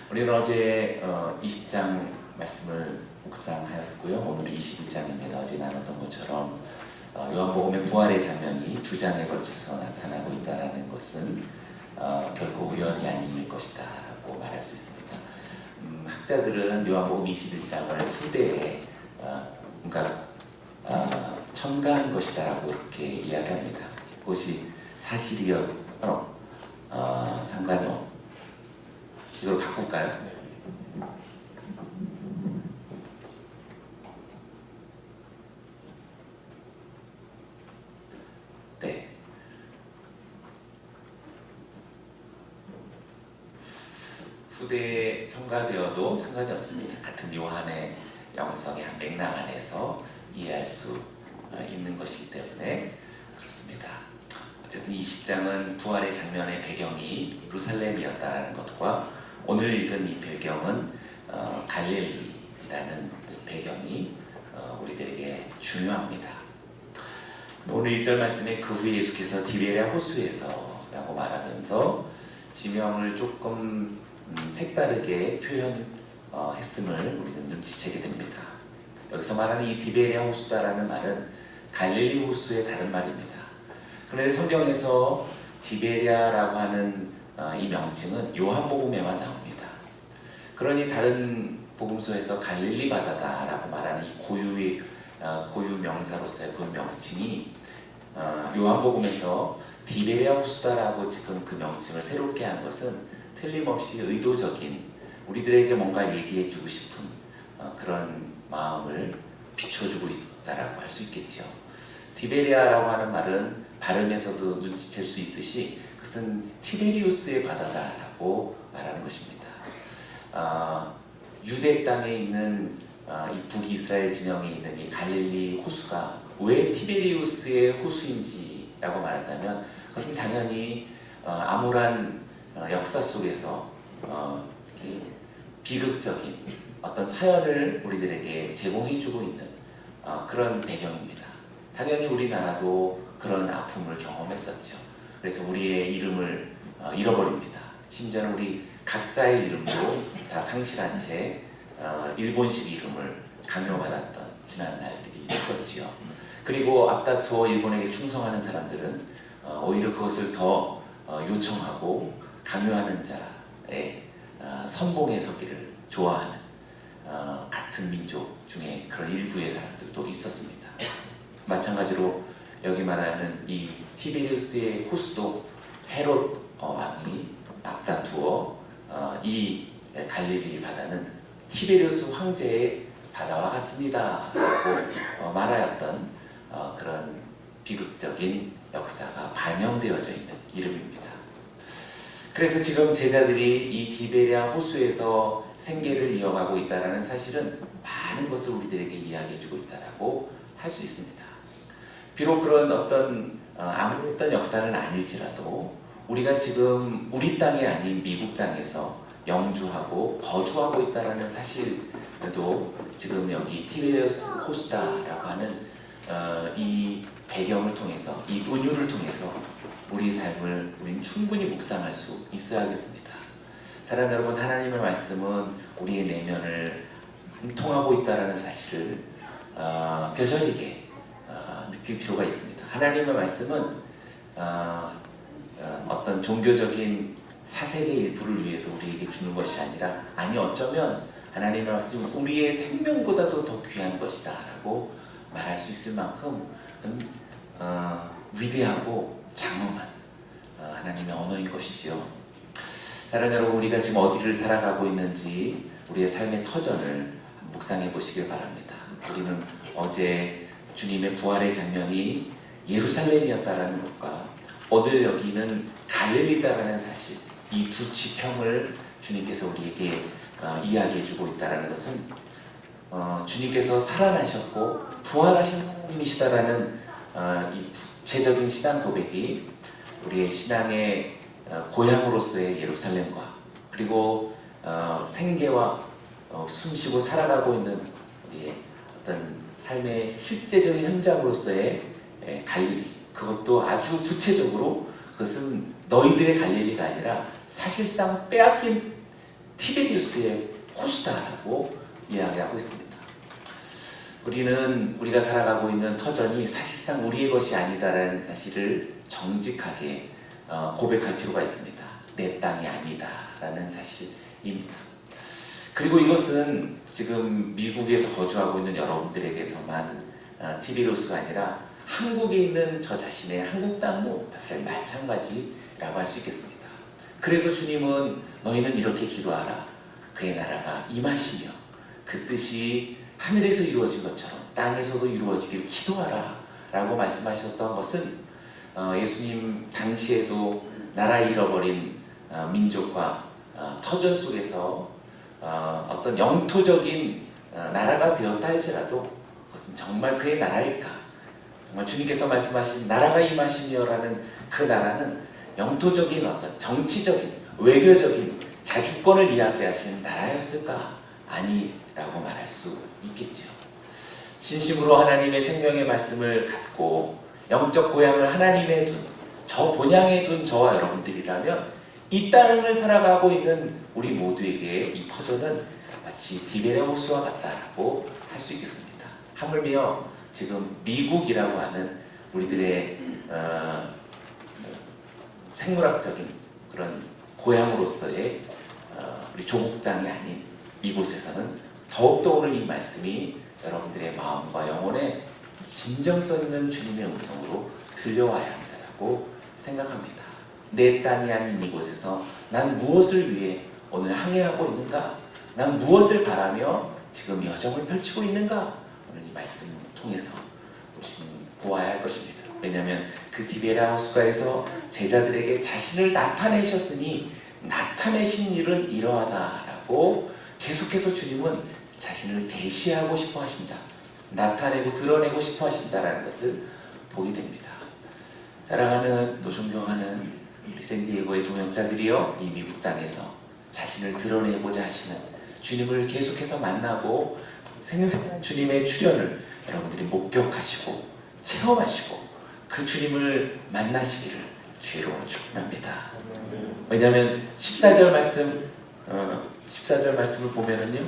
우리는 어제 20장 말씀을 묵상하였고요. 오늘 21장입니다. 어제 나눴던 것처럼 요한복음의 부활의 장면이 두 장에 걸쳐서 나타나고 있다는 것은 결코 우연이 아닐 것이다 라고 말할 수 있습니다. 학자들은 요한복음 21장을 후대에 뭔가 첨가한 것이다 라고 이렇게 이야기합니다. 그것이 사실이요 상관이 없. 이걸 바꿀까요? 네. 후대에 첨가되어도 상관이 없습니다. 같은 요한의 영성의 한 맥락 안에서 이해할 수 있는 것이기 때문에 그렇습니다. 어쨌든 20장은 부활의 장면의 배경이 예루살렘이었다라는 것과 오늘 읽은 이 배경은 갈릴리라는 배경이 우리들에게 중요합니다. 오늘 1절 말씀에 그 후에 예수께서 디베랴 호수에서 라고 말하면서 지명을 조금 색다르게 표현했음을 우리는 눈치채게 됩니다. 여기서 말하는 이 디베랴 호수다라는 말은 갈릴리 호수의 다른 말입니다. 그런데 성경에서 디베랴라고 하는 이 명칭은 요한복음에만 나옵니다. 그러니 다른 복음서에서 갈릴리 바다다라고 말하는 이 고유 명사로서의 그 명칭이 요한복음에서 디베랴 호수다라고 지금 그 명칭을 새롭게 한 것은 틀림없이 의도적인 우리들에게 뭔가 얘기해주고 싶은 그런 마음을 비춰주고 있다라고 할 수 있겠죠. 디베랴라고 하는 말은 발음에서도 눈치챌 수 있듯이 그것은 티베리우스의 바다다라고 말하는 것입니다. 유대 땅에 있는 이 북이스라엘 진영에 있는 이 갈릴리 호수가 왜 티베리우스의 호수인지라고 말한다면 그것은 당연히 암울한 역사 속에서 비극적인 어떤 사연을 우리들에게 제공해주고 있는 그런 배경입니다. 당연히 우리나라도 그런 아픔을 경험했었죠. 그래서 우리의 이름을 잃어버립니다. 심지어는 우리 각자의 이름도 다 상실한 채 일본식 이름을 강요받았던 지난 날들이 있었지요. 그리고 앞다투어 일본에게 충성하는 사람들은 오히려 그것을 더 요청하고 강요하는 자의 선봉에 서기를 좋아하는 같은 민족 중에 그런 일부의 사람들도 있었습니다. 마찬가지로 여기 말하는 이 티베리우스의 호수도 헤롯 왕이 앞다투어 이 갈릴리 바다는 티베리우스 황제의 바다와 같습니다 라고 말하였던 그런 비극적인 역사가 반영되어져 있는 이름입니다. 그래서 지금 제자들이 이 디베랴 호수에서 생계를 이어가고 있다는 사실은 많은 것을 우리들에게 이야기해주고 있다고 할 수 있습니다. 비록 그런 어떤 아무런 역사는 아닐지라도 우리가 지금 우리 땅이 아닌 미국 땅에서 영주하고 거주하고 있다는 사실도 지금 여기 티베리우스 호수다라고 하는 이 배경을 통해서 이 은유를 통해서 우리 삶을 우리는 충분히 묵상할 수 있어야겠습니다. 사랑하는 여러분, 하나님의 말씀은 우리의 내면을 통하고 있다는 사실을 벼저리게 느낄 필요가 있습니다. 하나님의 말씀은 어떤 종교적인 사색의 일부를 위해서 우리에게 주는 것이 아니라 어쩌면 하나님의 말씀은 우리의 생명보다도 더 귀한 것이다 라고 말할 수 있을 만큼 위대하고 장엄한 하나님의 언어인 것이지요. 사랑하는 여러분, 우리가 지금 어디를 살아가고 있는지 우리의 삶의 터전을 묵상해 보시길 바랍니다. 우리는 어제 주님의 부활의 장면이 예루살렘이었다라는 것과 오늘 여기는 갈릴리다라는 사실, 이 두 지평을 주님께서 우리에게 이야기해주고 있다는 것은 주님께서 살아나셨고 부활하신 하나님이시다라는 이 구체적인 신앙 고백이 우리의 신앙의 고향으로서의 예루살렘과 그리고 생계와 숨쉬고 살아가고 있는 우리의 어떤 삶의 실제적인 현장으로서의 갈릴리, 그것도 아주 구체적으로 그것은 너희들의 갈릴리가 아니라 사실상 빼앗긴 티베리우스의 호수다라고 이야기하고 있습니다. 우리가 살아가고 있는 터전이 사실상 우리의 것이 아니다라는 사실을 정직하게 고백할 필요가 있습니다. 내 땅이 아니다라는 사실입니다. 그리고 이것은 지금 미국에서 거주하고 있는 여러분들에게서만 티베리우스가 아니라 한국에 있는 저 자신의 한국 땅도 사실 마찬가지라고 할 수 있겠습니다. 그래서 주님은 너희는 이렇게 기도하라. 그의 나라가 임하시며 그 뜻이 하늘에서 이루어진 것처럼 땅에서도 이루어지길 기도하라 라고 말씀하셨던 것은 예수님 당시에도 나라 잃어버린 민족과 터전 속에서 어떤 영토적인 나라가 되었다 할지라도 그것은 정말 그의 나라일까? 정말 주님께서 말씀하신 나라가 임하시며라는 그 나라는 영토적인 어떤 정치적인 외교적인 자주권을 이야기하시는 나라였을까? 아니라고 말할 수 있겠죠. 진심으로 하나님의 생명의 말씀을 갖고 영적 고향을 하나님의 저 본향에 둔 저와 여러분들이라면 이 땅을 살아가고 있는 우리 모두에게 이 터전은 마치 디베레 호수와 같다라고 할 수 있겠습니다. 하물며 지금 미국이라고 하는 우리들의 생물학적인 그런 고향으로서의 우리 조국 땅이 아닌 이곳에서는 더욱더 오늘 이 말씀이 여러분들의 마음과 영혼에 진정성 있는 주님의 음성으로 들려와야 한다고 생각합니다. 내 땅이 아닌 이곳에서 난 무엇을 위해 오늘 항해하고 있는가? 난 무엇을 바라며 지금 여정을 펼치고 있는가? 오늘 이 말씀을 통해서 우리는 보아야 할 것입니다. 왜냐하면 그 디베라 호수가에서 제자들에게 자신을 나타내셨으니 나타내신 일은 이러하다라고 계속해서 주님은 자신을 계시하고 싶어 하신다. 나타내고 드러내고 싶어 하신다라는 것을 보게 됩니다. 사랑하는 또 존경하는 우리 샌디에고의 동역자들이여, 이 미국 땅에서 자신을 드러내고자 하시는 주님을 계속해서 만나고 생생한 주님의 출현을 여러분들이 목격하시고 체험하시고 그 주님을 만나시기를 주의로 축원합니다. 왜냐하면 14절 말씀을 보면은요,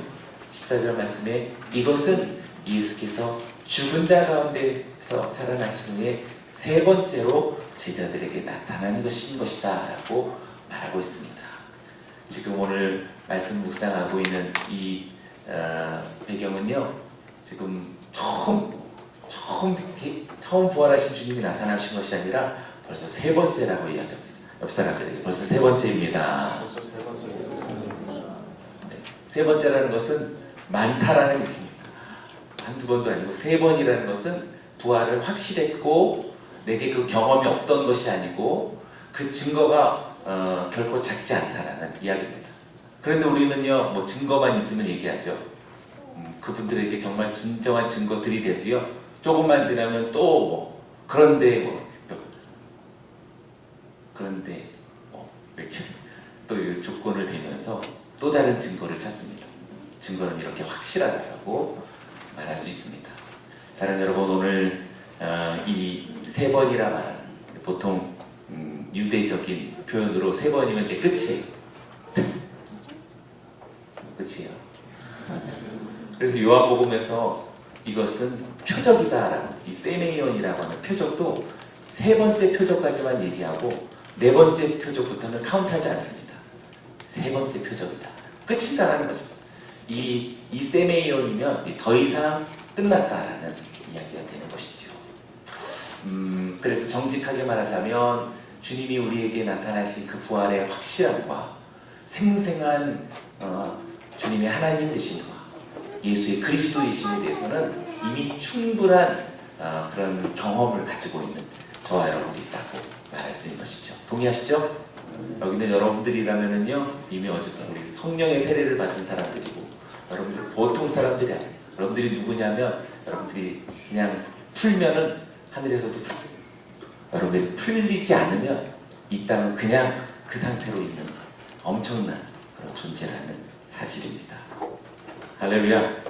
14절 말씀에 이것은 예수께서 죽은 자 가운데서 살아나신 후에 세 번째로 제자들에게 나타나는 것이다 라고 말하고 있습니다. 지금 오늘 말씀 묵상하고 있는 이 배경은요, 지금 처음 부활하신 주님이 나타나신 것이 아니라 벌써 세 번째라고 이야기합니다. 옆 사람들에게 벌써 세 번째입니다. 네, 세 번째라는 것은 많다라는 얘기입니다. 한두 번도 아니고 세 번이라는 것은 부활을 확실했고 내게 그 경험이 없던 것이 아니고 그 증거가 결코 작지 않다라는 이야기입니다. 그런데 우리는요, 뭐 증거만 있으면 얘기하죠. 그분들에게 정말 진정한 증거들이 돼도요, 조금만 지나면 또 그런데 이렇게 또 조건을 대면서 또 다른 증거를 찾습니다. 증거는 이렇게 확실하다고 말할 수 있습니다. 사랑하는 여러분, 오늘 이 세 번이라 말하는, 보통 유대적인 표현으로 세 번이면 이제 끝이에요. 끝이에요. 그래서 요한복음에서 이것은 표적이다라고, 이 세메이온이라고 하는 표적도 세 번째 표적까지만 얘기하고 네 번째 표적부터는 카운트하지 않습니다. 세 번째 표적이다, 끝이다라는 거죠. 이 세메이온이면 더 이상 끝났다라는 이야기가 되는 것이죠. 그래서 정직하게 말하자면 주님이 우리에게 나타나신 그 부활의 확실함과 생생한 주님의 하나님 되심과 예수의 그리스도이심에 대해서는 이미 충분한 그런 경험을 가지고 있는 저와 여러분들이 있다고 말할 수 있는 것이죠. 동의하시죠? 여기는 여러분들이라면은요, 이미 어쨌든 우리 성령의 세례를 받은 사람들이고, 여러분들 보통 사람들이 아니에요. 여러분들이 누구냐면, 여러분들이 그냥 풀면은 하늘에서도 풀고, 여러분들이 풀리지 않으면 이 땅은 그냥 그 상태로 있는 엄청난 그런 존재라는 사실입니다. 할렐루야.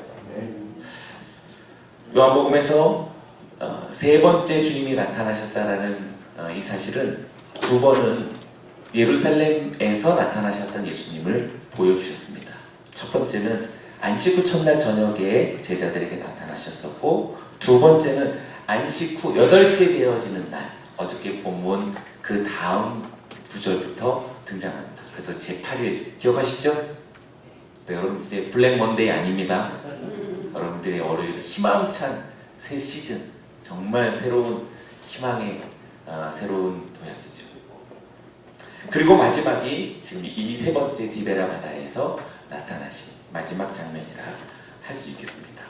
요한복음에서 세 번째 주님이 나타나셨다라는 이 사실은 두 번은 예루살렘에서 나타나셨던 예수님을 보여주셨습니다. 첫 번째는 안식 후 첫날 저녁에 제자들에게 나타나셨었고, 두 번째는 안식 후 8째 되어지는 날, 어저께 본문 그 다음 구절부터 등장합니다. 그래서 제8일 기억하시죠? 네, 여러분 이제 블랙 먼데이 아닙니다. 여러분들의 월요일 희망찬 새 시즌, 정말 새로운 희망의 새로운 도약이죠. 그리고 마지막이 지금 이 세 번째 디베라 바다에서 나타나신 마지막 장면이라 할 수 있겠습니다.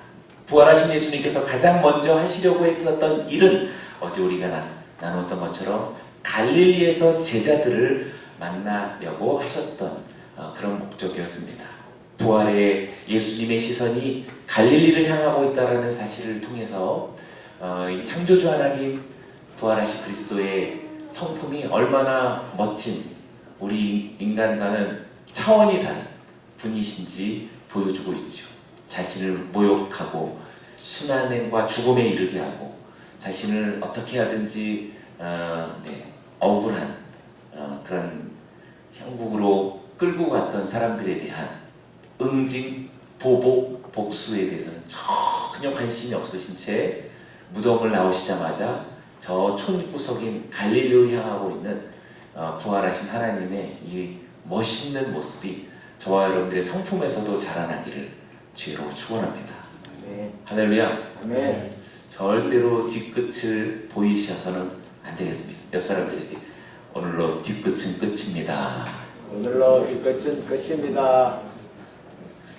부활하신 예수님께서 가장 먼저 하시려고 했었던 일은 어제 우리가 나눴던 것처럼 갈릴리에서 제자들을 만나려고 하셨던 그런 목적이었습니다. 부활의 예수님의 시선이 갈릴리를 향하고 있다는 사실을 통해서 이 창조주 하나님, 부활하신 그리스도의 성품이 얼마나 멋진, 우리 인간과는 차원이 다른 분이신지 보여주고 있죠. 자신을 모욕하고 순환행과 죽음에 이르게 하고 자신을 어떻게 하든지 억울한 그런 형국으로 끌고 갔던 사람들에 대한 응징, 보복, 복수에 대해서는 전혀 관심이 없으신 채 무덤을 나오시자마자 저 촌구석인 갈릴리로 향하고 있는 부활하신 하나님의 이 멋있는 모습이 저와 여러분들의 성품에서도 자라나기를 주로 축원합니다. 할렐루야. 아멘. 절대로 뒤끝을 보이셔서는 안 되겠습니다. 옆 사람들에게 오늘로 뒤끝은 끝입니다. 오늘로 뒤끝은 끝입니다.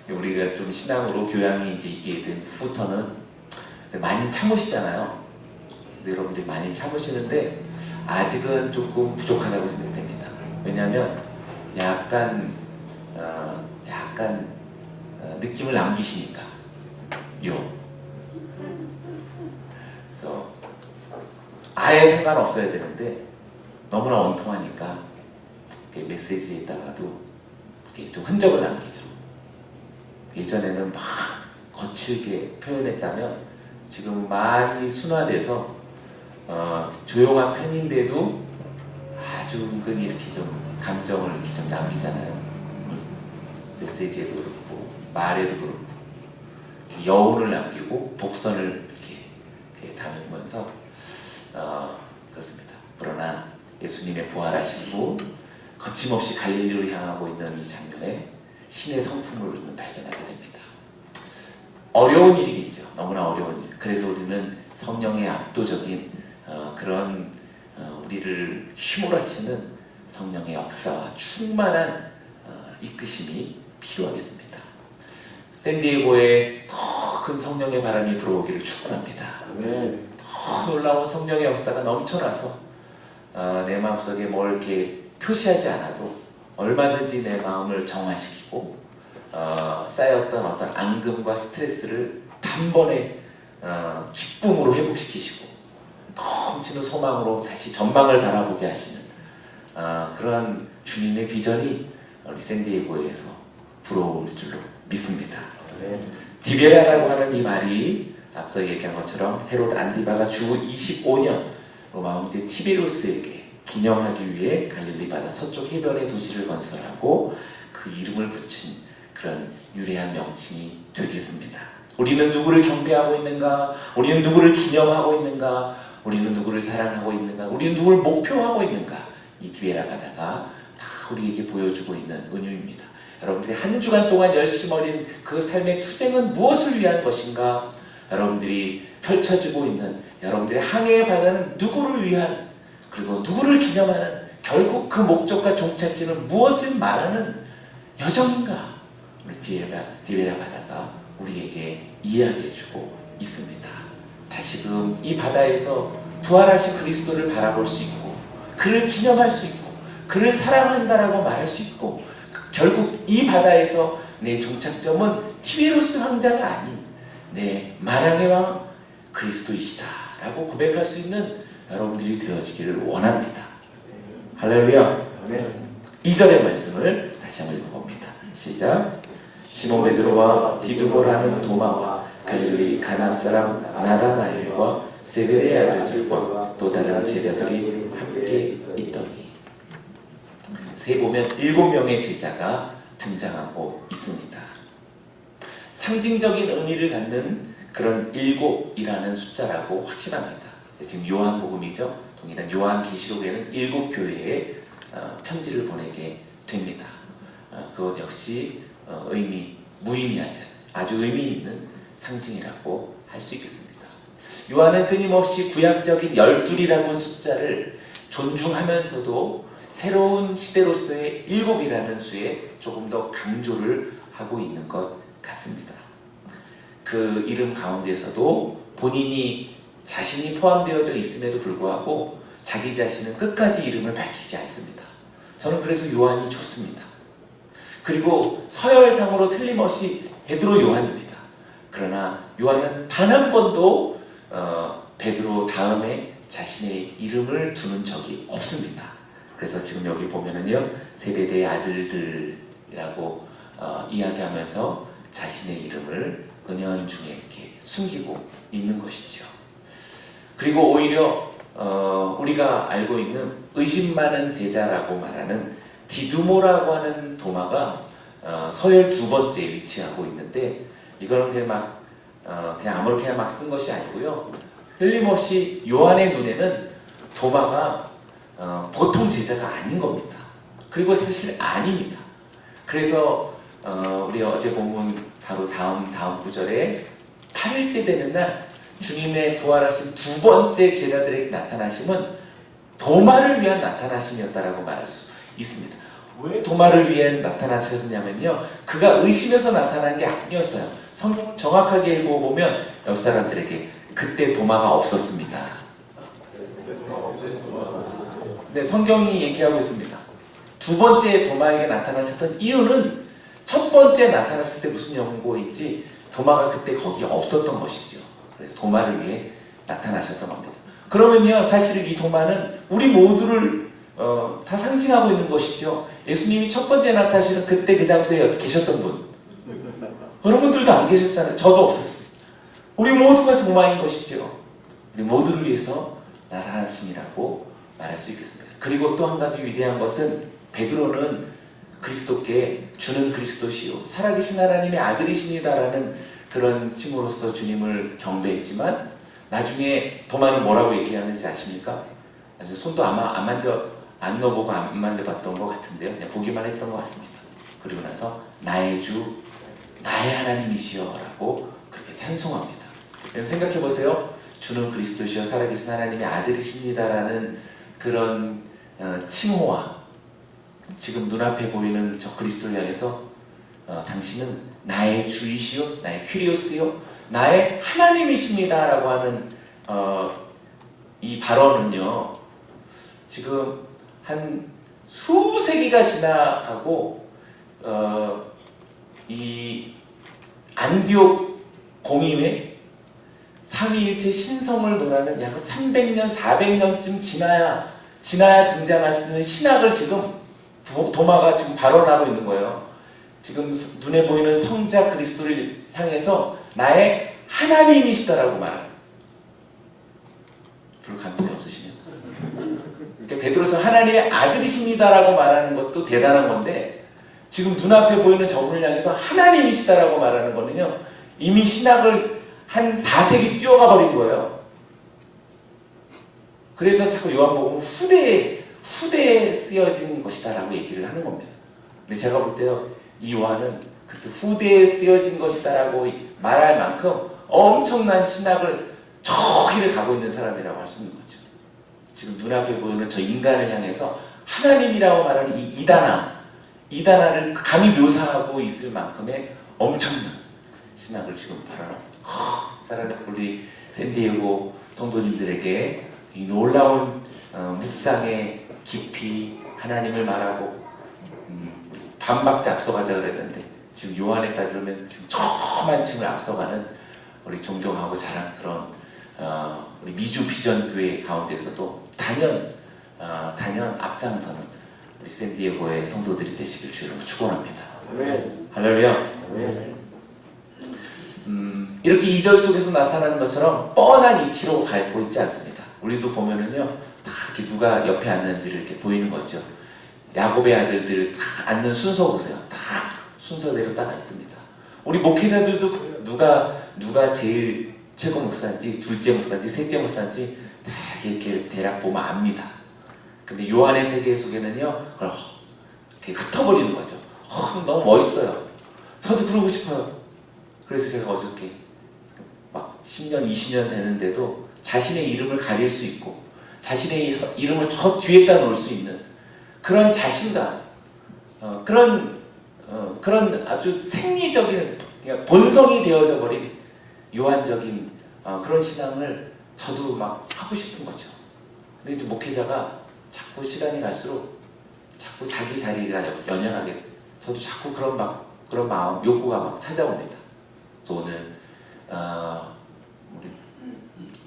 우리가 좀 신앙으로 교양이 이제 있게 된 후부터는 많이 참으시잖아요. 근데 여러분들이 많이 참으시는데 아직은 조금 부족하다고 생각됩니다. 왜냐하면 약간 느낌을 남기시니까 그래서 아예 상관없어야 되는데 너무나 원통하니까 메시지에다가도 좀 흔적을 남기죠. 예전에는 막 거칠게 표현했다면 지금 많이 순화돼서 조용한 편인데도 아주 은근히 이렇게 좀 감정을 이렇게 좀 남기잖아요. 메시지에도 그렇고 말에도 그렇고 여운을 남기고 복선을 이렇게 담으면서 그렇습니다. 그러나 예수님의 부활하신 후 거침없이 갈릴리로 향하고 있는 이 장면에 신의 성품을 우리는 발견하게 됩니다. 어려운 일이겠죠. 너무나 어려운 일. 그래서 우리는 성령의 압도적인 그런 우리를 휘몰아치는 성령의 역사와 충만한 이끄심이 필요하겠습니다. 샌디에고에 더 큰 성령의 바람이 불어오기를 축원합니다. 더 놀라운 성령의 역사가 넘쳐나서 내 마음속에 뭘 이렇게 표시하지 않아도 얼마든지 내 마음을 정화시키고 쌓였던 어떤 앙금과 스트레스를 단번에 기쁨으로 회복시키시고 넘치는 소망으로 다시 전망을 바라보게 하시는 그런 주님의 비전이 우리 샌디에고에서 불어올 줄로 믿습니다. 디베라라고 하는 이 말이 앞서 얘기한 것처럼 헤롯 안티바가 주 25년 로마 황제 티베리우스에게 기념하기 위해 갈릴리 바다 서쪽 해변에 도시를 건설하고 그 이름을 붙인 그런 유래한 명칭이 되겠습니다. 우리는 누구를 경배하고 있는가? 우리는 누구를 기념하고 있는가? 우리는 누구를 사랑하고 있는가? 우리는 누구를 목표하고 있는가? 이 디베라 바다가 다 우리에게 보여주고 있는 은유입니다. 여러분들이 한 주간 동안 열심히 어린 그 삶의 투쟁은 무엇을 위한 것인가? 여러분들이 펼쳐지고 있는 여러분들의 항해의 바다는 누구를 위한, 그리고 누구를 기념하는, 결국 그 목적과 종착지는 무엇을 말하는 여정인가? 우리 디베라 바다가 우리에게 이야기해주고 있습니다. 다시금 이 바다에서 부활하신 그리스도를 바라볼 수 있고, 그를 기념할 수 있고, 그를 사랑한다라고 말할 수 있고, 결국 이 바다에서 내 종착점은 티베리우스 황자가 아닌 내 만왕의 왕 그리스도이시다 라고 고백할 수 있는 여러분들이 되어지기를 원합니다. 할렐루야. 2절의 말씀을 다시 한번 읽어봅니다. 시작. 시몬 베드로와 디두보라는 도마와 갈릴리 가나 사람 나다나엘과 세베대의 아들들과 또 다른 제자들이 함께 있더니, 세보면 7명의 제자가 등장하고 있습니다. 상징적인 의미를 갖는 그런 7이라는 숫자라고 확신합니다. 지금 요한복음이죠. 동일한 요한계시록에는 7교회에 편지를 보내게 됩니다. 그것 역시 무의미하지 아주 의미 있는 상징이라고 할 수 있겠습니다. 요한은 끊임없이 구약적인 12이라는 숫자를 존중하면서도 새로운 시대로서의 7이라는 수에 조금 더 강조를 하고 있는 것 같습니다. 그 이름 가운데서도 본인이 자신이 포함되어져 있음에도 불구하고 자기 자신은 끝까지 이름을 밝히지 않습니다. 저는 그래서 요한이 좋습니다. 그리고 서열상으로 틀림없이 베드로 요한입니다. 그러나 요한은 단 한 번도 베드로 다음에 자신의 이름을 두는 적이 없습니다. 그래서 지금 여기 보면은요, 세베대의 아들들이라고 이야기하면서 자신의 이름을 은연중에 이렇게 숨기고 있는 것이죠. 그리고 오히려 우리가 알고 있는 의심 많은 제자라고 말하는 디두모라고 하는 도마가 서열 2번째에 위치하고 있는데, 이거는 그냥 아무렇게나 막 쓴 것이 아니고요. 틀림없이 요한의 눈에는 도마가 보통 제자가 아닌 겁니다. 그리고 사실 아닙니다. 그래서 우리 어제 본문 바로 다음 구절에 8일째 되는 날 주님의 부활하신 2번째 제자들에게 나타나심은 도마를 위한 나타나심이었다라고 말할 수 있습니다. 왜 도마를 위해 나타나셨냐면요, 그가 의심해서 나타난 게 아니었어요. 성경 정확하게 읽어보면 옆 사람들에게 그때 도마가 없었습니다. 네, 성경이 얘기하고 있습니다. 2번째 도마에게 나타나셨던 이유는 첫 번째 나타났을 때 무슨 연고인지 도마가 그때 거기 없었던 것이죠. 그래서 도마를 위해 나타나셨던 겁니다. 그러면요, 사실 이 도마는 우리 모두를 다 상징하고 있는 것이죠. 예수님이 첫 번째 나타나시는 그때 그 장소에 계셨던 분, 여러분들도 안 계셨잖아요. 저도 없었습니다. 우리 모두가 도마인 것이죠. 우리 모두를 위해서 나타나심이라고 말할 수 있겠습니다. 그리고 또 한 가지 위대한 것은 베드로는 그리스도께 주는 그리스도시요 살아계신 하나님의 아들이십니다라는 그런 칭호로서 주님을 경배했지만, 나중에 도마는 뭐라고 얘기하는지 아십니까? 손도 아마 안 넣어보고 안 만져봤던 것 같은데요. 그냥 보기만 했던 것 같습니다. 그리고 나서 나의 주, 나의 하나님이시여 라고 그렇게 찬송합니다. 여러분 생각해보세요. 주는 그리스도시여 살아계신 하나님의 아들이십니다라는 그런 칭호와 지금 눈앞에 보이는 저 그리스도를 향해서 당신은 나의 주이시요, 나의 퀴리오스요, 나의 하나님이십니다 라고 하는 이 발언은요, 지금 한 수세기가 지나가고 이 안디옥 공의회 삼위일체 신성을 논하는 약 300년, 400년쯤 지나야 등장할 수 있는 신학을 지금 도마가 지금 발언하고 있는 거예요. 지금 눈에 보이는 성자 그리스도를 향해서 나의 하나님이시다라고 말합니다. 별로 감동이 없으시네요. 그러니까 베드로처럼 하나님의 아들이십니다라고 말하는 것도 대단한 건데, 지금 눈앞에 보이는 저분을 향해서 하나님이시다라고 말하는 거는요, 이미 신학을 한 4세기 뛰어가 버린 거예요. 그래서 자꾸 요한복음은 후대에 쓰여진 것이다라고 얘기를 하는 겁니다. 근데 제가 볼 때요, 이 요한은 그렇게 후대에 쓰여진 것이다라고 말할 만큼 엄청난 신학을 저기를 가고 있는 사람이라고 할 수 있는 거죠. 지금 눈앞에 보이는 저 인간을 향해서 하나님이라고 말하는 이 이다나를 감히 묘사하고 있을 만큼의 엄청난 신학을 지금 발언합니다. 우리 샌디에고 성도님들에게 이 놀라운 묵상의 깊이 하나님을 말하고 반박자 앞서가자 그랬는데, 지금 요한에 따르면 지금 저만층을 앞서가는 우리 존경하고 자랑스러운 우리 미주 비전 교회 가운데서도 단연 앞장서는 우리 샌디에고의 성도들이 되시길 주님으로 축원합니다. 할렐루야. 이렇게 2절 속에서 나타나는 것처럼 뻔한 이치로 가고 있지 않습니다. 우리도 보면은요, 다 이렇게 누가 옆에 앉는지를 이렇게 보이는 거죠. 야곱의 아들들 다 앉는 순서 보세요. 다 순서대로 딱 앉습니다. 우리 목회자들도 누가 제일 최고 목사인지, 둘째 목사인지, 셋째 목사인지 다 이렇게 대략 보면 압니다. 근데 요한의 세계 속에는요, 그걸 이렇게 흩어버리는 거죠. 너무 멋있어요. 저도 그러고 싶어요. 그래서 제가 어저께 막 10년, 20년 되는데도 자신의 이름을 가릴 수 있고 자신의 이름을 저 뒤에다 놓을 수 있는 그런 자신감, 그런 아주 생리적인 본성이 되어져 버린 요한적인 그런 신앙을 저도 막 하고 싶은 거죠. 근데 이제 목회자가 자꾸 시간이 갈수록 자꾸 자기 자리가 연연하게, 저도 자꾸 그런 마음, 욕구가 막 찾아옵니다. 그래서 오늘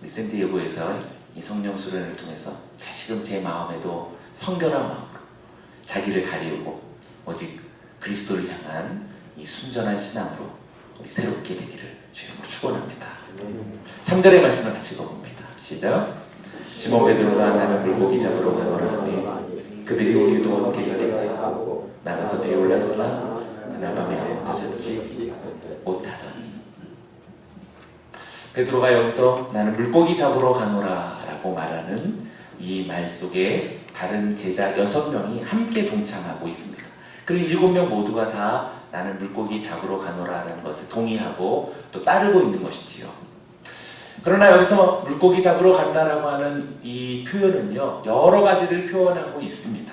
우리 샌디에고에서 이 성령 수련을 통해서 다시금 제 마음에도 성결한 마음으로 자기를 가리우고 오직 그리스도를 향한 이 순전한 신앙으로 우리 새롭게 되기를 주님으로 축원합니다. 3절의 말씀을 같이 읽어봅니다. 시작. 시몬 베드로가 나는 물고기 잡으러 가노라 하니 그들이 우리도 함께 가겠다 하고 나가서 배에 올랐으나 그날 밤에 아무것도 잡지 못하더니. 베드로가 여기서 나는 물고기 잡으러 가노라 라고 말하는 이 말 속에 다른 제자 6명이 함께 동참하고 있습니다. 그리고 7명 모두가 다 나는 물고기 잡으러 가노라라는 것에 동의하고 또 따르고 있는 것이지요. 그러나 여기서 물고기 잡으러 간다라고 하는 이 표현은요, 여러 가지를 표현하고 있습니다.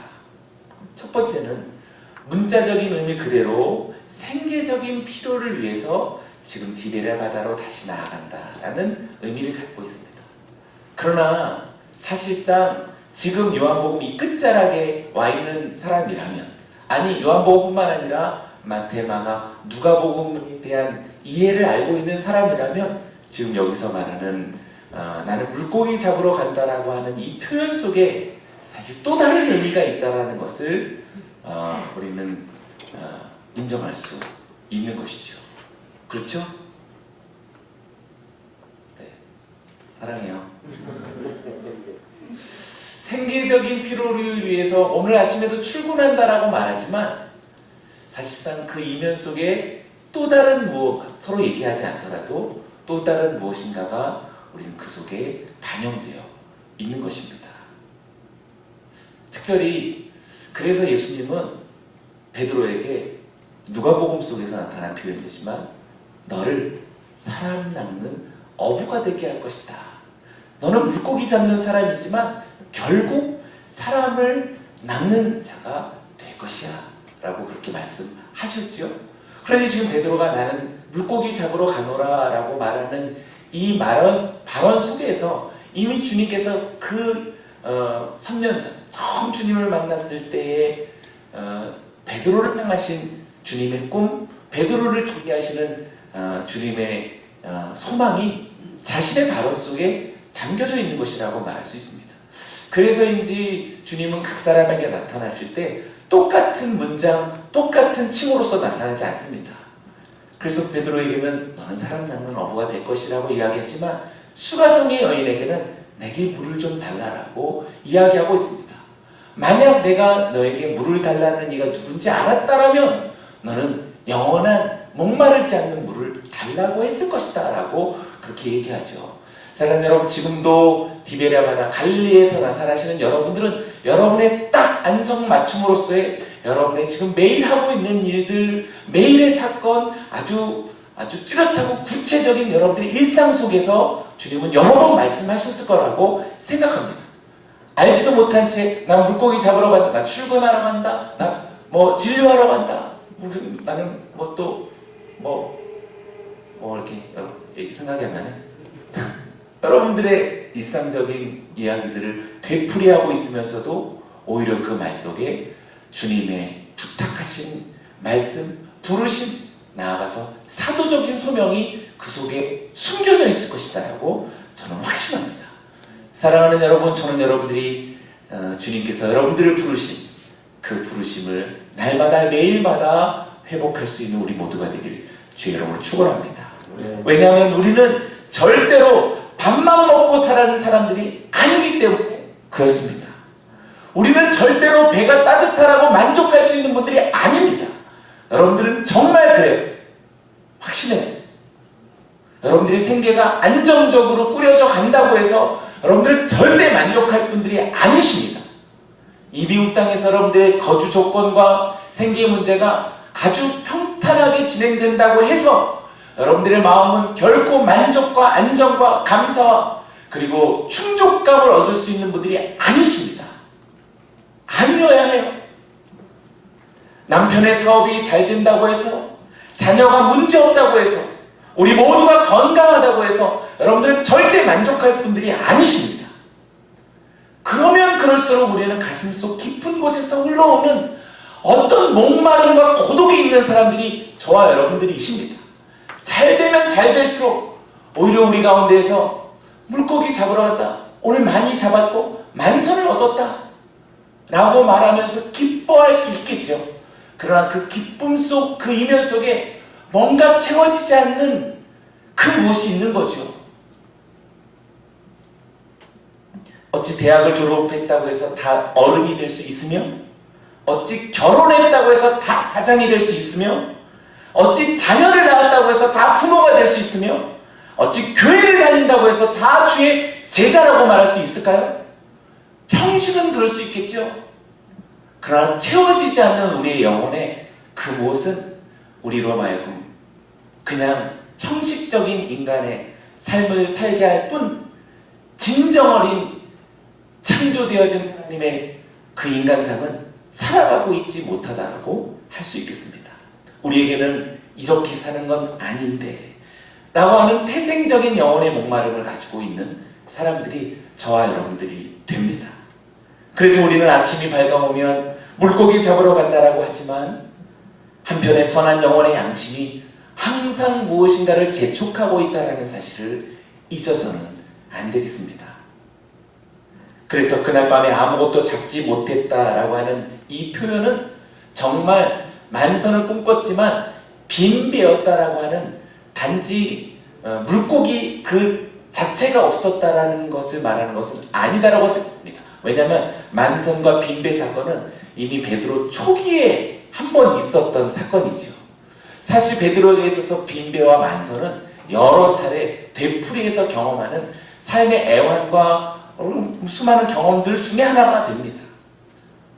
첫 번째는 문자적인 의미 그대로 생계적인 필요를 위해서 지금 디베랴 바다로 다시 나아간다라는 의미를 갖고 있습니다. 그러나 사실상 지금 요한복음 이 끝자락에 와 있는 사람이라면, 아니 요한복음뿐만 아니라 마태, 마가, 누가복음에 대한 이해를 알고 있는 사람이라면 지금 여기서 말하는 나는 물고기 잡으러 간다라고 하는 이 표현 속에 사실 또 다른 의미가 있다라는 것을 우리는 인정할 수 있는 것이죠. 그렇죠? 네, 사랑해요. 생계적인 필요를 위해서 오늘 아침에도 출근한다라고 말하지만 사실상 그 이면 속에 또 다른 무엇, 서로 얘기하지 않더라도 또 다른 무엇인가가 우리는 그 속에 반영되어 있는 것입니다. 특별히 그래서 예수님은 베드로에게 누가복음 속에서 나타난 표현이지만 너를 사람 낚는 어부가 되게 할 것이다. 너는 물고기 잡는 사람이지만 결국 사람을 낚는 자가 될 것이야 라고 그렇게 말씀하셨죠. 그러니 지금 베드로가 나는 물고기 잡으러 가노라 라고 말하는 이 발언 속에서 이미 주님께서 그 3년 전 처음 주님을 만났을 때에 베드로를 향하신 주님의 꿈, 베드로를 길게 하시는 주님의 소망이 자신의 발언 속에 담겨져 있는 것이라고 말할 수 있습니다. 그래서인지 주님은 각 사람에게 나타나실 때 똑같은 문장, 똑같은 칭호로서 나타나지 않습니다. 그래서 베드로에게는 너는 사람 낚는 어부가 될 것이라고 이야기하지만 수가성의 여인에게는 내게 물을 좀 달라라고 이야기하고 있습니다. 만약 내가 너에게 물을 달라는 이가 누군지 알았다라면 너는 영원한 목마르지 않는 물을 달라고 했을 것이다 라고 그렇게 얘기하죠. 사랑하는 여러분, 지금도 디베랴 바다 갈릴리에서 나타나시는 여러분들은 여러분의 딱 안성맞춤으로서의 여러분의 지금 매일 하고 있는 일들, 매일의 사건, 아주 뚜렷하고 구체적인 여러분들의 일상 속에서 주님은 여러 번 말씀하셨을 거라고 생각합니다. 알지도 못한 채 난 물고기 잡으러 간다, 나 출근하러 간다, 나 뭐 진료하러 간다, 나는 이렇게 생각이 안 나네. 여러분들의 일상적인 이야기들을 되풀이하고 있으면서도 오히려 그 말 속에 주님의 부탁하신 말씀, 부르심, 나아가서 사도적인 소명이 그 속에 숨겨져 있을 것이다 라고 저는 확신합니다. 사랑하는 여러분, 저는 여러분들이 주님께서 여러분들을 부르신 그 부르심을 날마다 매일마다 회복할 수 있는 우리 모두가 되길 주의 이름으로 축원합니다. 왜냐하면 우리는 절대로 밥만 먹고 살아가는 사람들이 아니기 때문에 그렇습니다. 우리는 절대로 배가 따뜻하라고 만족할 수 있는 분들이 아닙니다. 여러분들은 정말 그래요. 확신해요. 여러분들이 생계가 안정적으로 꾸려져 간다고 해서 여러분들은 절대 만족할 분들이 아니십니다. 이 미국 땅에서 여러분들의 거주 조건과 생계 문제가 아주 평탄하게 진행된다고 해서 여러분들의 마음은 결코 만족과 안정과 감사와 그리고 충족감을 얻을 수 있는 분들이 아니십니다. 아니어야 해요. 남편의 사업이 잘 된다고 해서, 자녀가 문제없다고 해서, 우리 모두가 건강하다고 해서 여러분들은 절대 만족할 분들이 아니십니다. 그러면 그럴수록 우리는 가슴속 깊은 곳에서 흘러오는 어떤 목마름과 고독이 있는 사람들이 저와 여러분들이십니다. 잘 되면 잘 될수록 오히려 우리 가운데에서 물고기 잡으러 갔다, 오늘 많이 잡았고 만선을 얻었다 라고 말하면서 기뻐할 수 있겠죠. 그러나 그 기쁨 속, 그 이면 속에 뭔가 채워지지 않는 그 무엇이 있는 거죠. 어찌 대학을 졸업했다고 해서 다 어른이 될 수 있으며, 어찌 결혼했다고 해서 다 가장이 될 수 있으며, 어찌 자녀를 낳았다고 해서 다 부모가 될 수 있으며, 어찌 교회를 다닌다고 해서 다 주의 제자라고 말할 수 있을까요? 형식은 그럴 수 있겠죠. 그러나 채워지지 않는 우리의 영혼의 그 무엇은 우리로 하여금 그냥 형식적인 인간의 삶을 살게 할 뿐, 진정 어린 창조되어진 하나님의 그 인간상은 살아가고 있지 못하다라고 할 수 있겠습니다. 우리에게는 이렇게 사는 건 아닌데 라고 하는 태생적인 영혼의 목마름을 가지고 있는 사람들이 저와 여러분들이 됩니다. 그래서 우리는 아침이 밝아오면 물고기 잡으러 간다라고 하지만 한편의 선한 영혼의 양심이 항상 무엇인가를 재촉하고 있다는 사실을 잊어서는 안 되겠습니다. 그래서 그날 밤에 아무것도 잡지 못했다라고 하는 이 표현은 정말 만선을 꿈꿨지만 빈배였다라고 하는, 단지 물고기 그 자체가 없었다라는 것을 말하는 것은 아니다라고 생각합니다. 왜냐하면 만선과 빈배 사건은 이미 베드로 초기에 한 번 있었던 사건이죠. 사실 베드로에게 있어서 빈배와 만선은 여러 차례 되풀이해서 경험하는 삶의 애환과 수많은 경험들 중에 하나가 됩니다.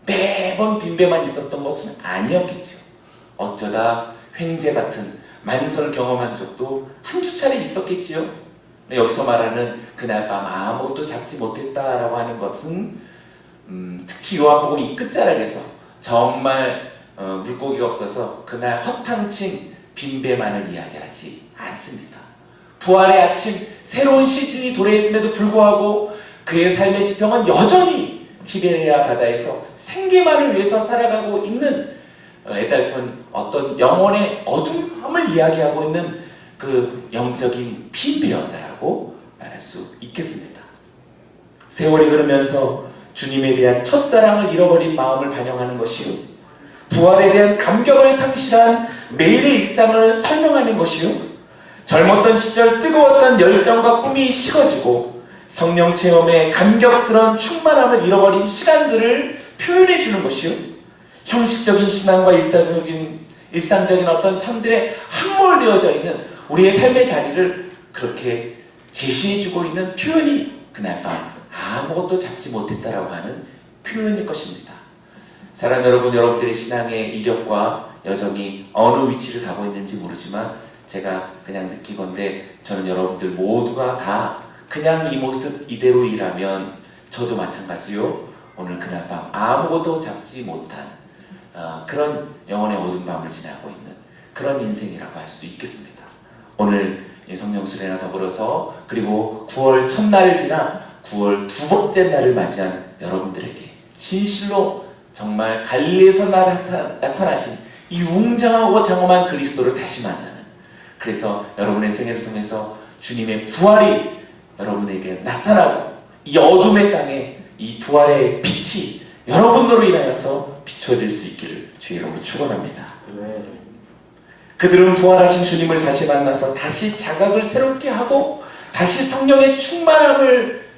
매번 빈배만 있었던 것은 아니었겠죠. 어쩌다 횡재 같은 만선을 경험한 적도 한두 차례 있었겠지요. 여기서 말하는 그날 밤 아무것도 잡지 못했다라고 하는 것은 특히 요한복음 이 끝자락에서 정말 물고기가 없어서 그날 허탕친 빈배만을 이야기하지 않습니다. 부활의 아침, 새로운 시즌이 도래했음에도 불구하고 그의 삶의 지평은 여전히 티베리아 바다에서 생계만을 위해서 살아가고 있는 애달픈 어떤 영혼의 어둠함을 이야기하고 있는 그 영적인 빈배였다라고 말할 수 있겠습니다. 세월이 흐르면서 주님에 대한 첫사랑을 잃어버린 마음을 반영하는 것이요, 부활에 대한 감격을 상실한 매일의 일상을 설명하는 것이요, 젊었던 시절 뜨거웠던 열정과 꿈이 식어지고 성령 체험의 감격스러운 충만함을 잃어버린 시간들을 표현해 주는 것이요, 형식적인 신앙과 일상적인 어떤 삶들에 함몰되어져 있는 우리의 삶의 자리를 그렇게 제시해주고 있는 표현이 그날 밤 아무것도 잡지 못했다라고 하는 표현일 것입니다. 사랑하는 여러분, 여러분들의 신앙의 이력과 여정이 어느 위치를 가고 있는지 모르지만 제가 그냥 느끼건대 저는 여러분들 모두가 다 그냥 이 모습 이대로이라면 저도 마찬가지요, 오늘 그날 밤 아무것도 잡지 못한 그런 영혼의 어두운 밤을 지나고 있는 그런 인생이라고 할 수 있겠습니다. 오늘 성령 수련회와 더불어서 그리고 9월 첫날을 지나 9월 두 번째 날을 맞이한 여러분들에게 진실로 정말 갈릴리에서 나타나신 이 웅장하고 장엄한 그리스도를 다시 만나는, 그래서 여러분의 생애를 통해서 주님의 부활이 여러분에게 나타나고 이 어둠의 땅에 이 부활의 빛이 여러분으로 인하여서 비춰질 수 있기를 주의 이름으로 축원합니다. 그들은 부활하신 주님을 다시 만나서 다시 자각을 새롭게 하고 다시 성령의 충만함을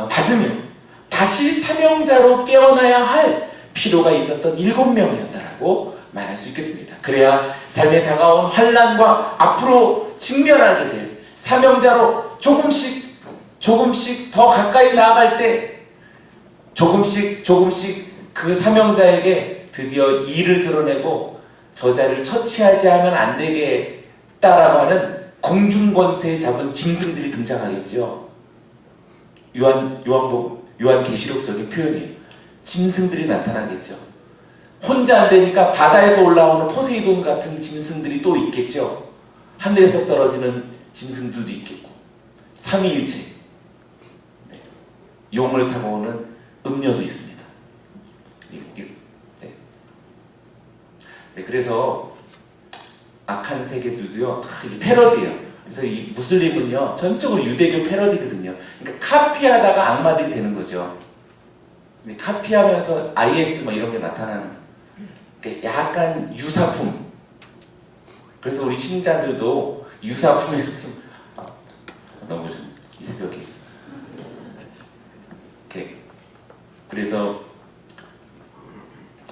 받으며 다시 사명자로 깨어나야 할 필요가 있었던 7명이었다라고 말할 수 있겠습니다. 그래야 삶에 다가온 환난과 앞으로 직면하게 될 사명자로 조금씩 더 가까이 나아갈 때 조금씩 그 사명자에게 드디어 이를 드러내고 저자를 처치하지 하면 안 되겠다라고 하는 공중권세 잡은 짐승들이 등장하겠죠. 요한계시록적인 표현이에요. 짐승들이 나타나겠죠. 혼자 안 되니까 바다에서 올라오는 포세이돈 같은 짐승들이 또 있겠죠. 하늘에서 떨어지는 짐승들도 있겠고, 삼위일체, 네. 용을 타고 오는 음녀도 있습니다. 네, 그래서 악한 세계들도요, 다 패러디예요. 그래서 이 무슬림은요, 전적으로 유대교 패러디거든요. 그러니까 카피하다가 악마들이 되는 거죠. 근데 카피하면서 IS 뭐 이런 게 나타나는, 약간 유사품. 그래서 우리 신자들도 유사품에서 좀 너무 좀 이 새벽에 이렇게, 그래서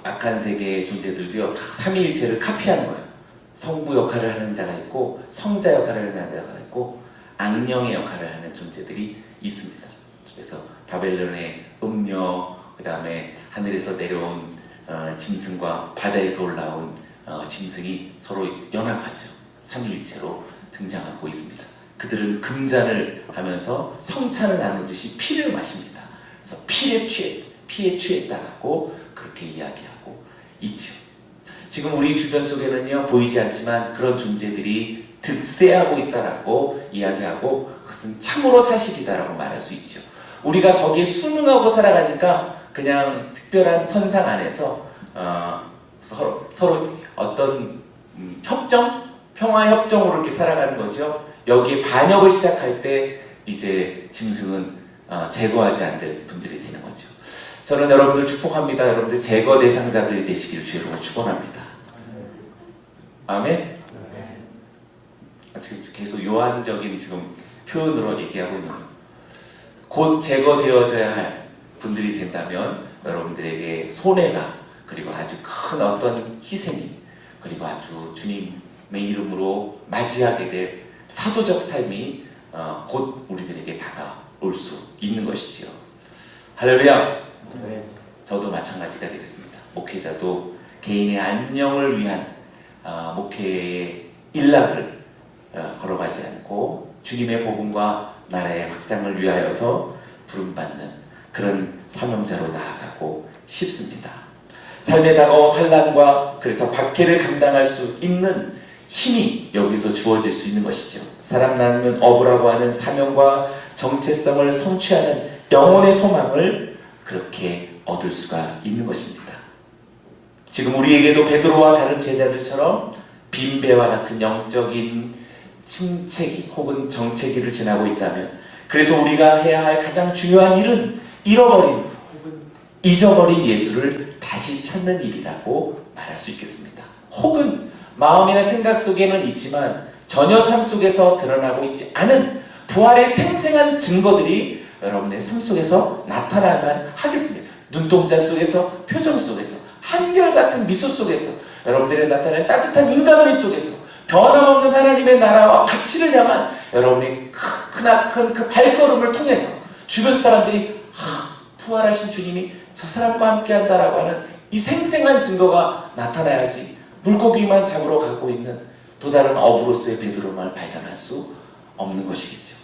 악한 세계의 존재들도요, 다 삼위일체를 카피하는 거예요. 성부 역할을 하는 자가 있고, 성자 역할을 하는 자가 있고, 악령의 역할을 하는 존재들이 있습니다. 그래서 바벨론의 음녀, 그 다음에 하늘에서 내려온 짐승과 바다에서 올라온 짐승이 서로 연합하죠. 삼위일체로 등장하고 있습니다. 그들은 금잔을 하면서 성찬을 나누듯이 피를 마십니다. 그래서 피에 취했다라고 그렇게 이야기하고 있죠. 지금 우리 주변 속에는요, 보이지 않지만 그런 존재들이 득세하고 있다라고 이야기하고, 그것은 참으로 사실이다라고 말할 수 있죠. 우리가 거기에 순응하고 살아가니까 그냥 특별한 선상 안에서 서로 어떤 평화 협정으로 이렇게 살아가는 거죠. 여기에 반역을 시작할 때 이제 짐승은 제거하지 않을 분들이 되는 거죠. 저는 여러분들 축복합니다. 여러분들 제거 대상자들이 되시기를 주의로 축원합니다. 아멘. 지금 계속 요한적인 지금 표현으로 얘기하고 있는 거예요. 곧 제거되어져야 할 분들이 된다면 여러분들에게 손해가, 그리고 아주 큰 어떤 희생이, 그리고 아주 주님의 이름으로 맞이하게 될 사도적 삶이 곧 우리들에게 다가올 수 있는 것이지요. 할렐루야. 네. 저도 마찬가지가 되겠습니다. 목회자도 개인의 안녕을 위한 목회의 일락을 걸어가지 않고 주님의 복음과 나라의 확장을 위하여서 부름받는 그런 사명자로 나아가고 싶습니다. 삶에 다가온 환난과 그래서 박해를 감당할 수 있는 힘이 여기서 주어질 수 있는 것이죠. 사람 낳는 어부라고 하는 사명과 정체성을 성취하는 영혼의 소망을 그렇게 얻을 수가 있는 것입니다. 지금 우리에게도 베드로와 다른 제자들처럼 빈배와 같은 영적인 침체기 혹은 정체기를 지나고 있다면, 그래서 우리가 해야 할 가장 중요한 일은 잃어버린 혹은 잊어버린 예수를 다시 찾는 일이라고 말할 수 있겠습니다. 혹은 마음이나 생각 속에는 있지만 전혀 삶 속에서 드러나고 있지 않은 부활의 생생한 증거들이 여러분의 삶 속에서 나타나야만 하겠습니다. 눈동자 속에서, 표정 속에서, 한결같은 미소 속에서, 여러분들의 나타나는 따뜻한 인간미 속에서 변함없는 하나님의 나라와 가치를 향한 여러분의 크나큰 그 발걸음을 통해서 주변 사람들이 부활하신 주님이 저 사람과 함께 한다라고 하는 이 생생한 증거가 나타나야지 물고기만 잡으러 가고 있는 또 다른 어부로서의 베드로만 발견할 수 없는 것이겠죠.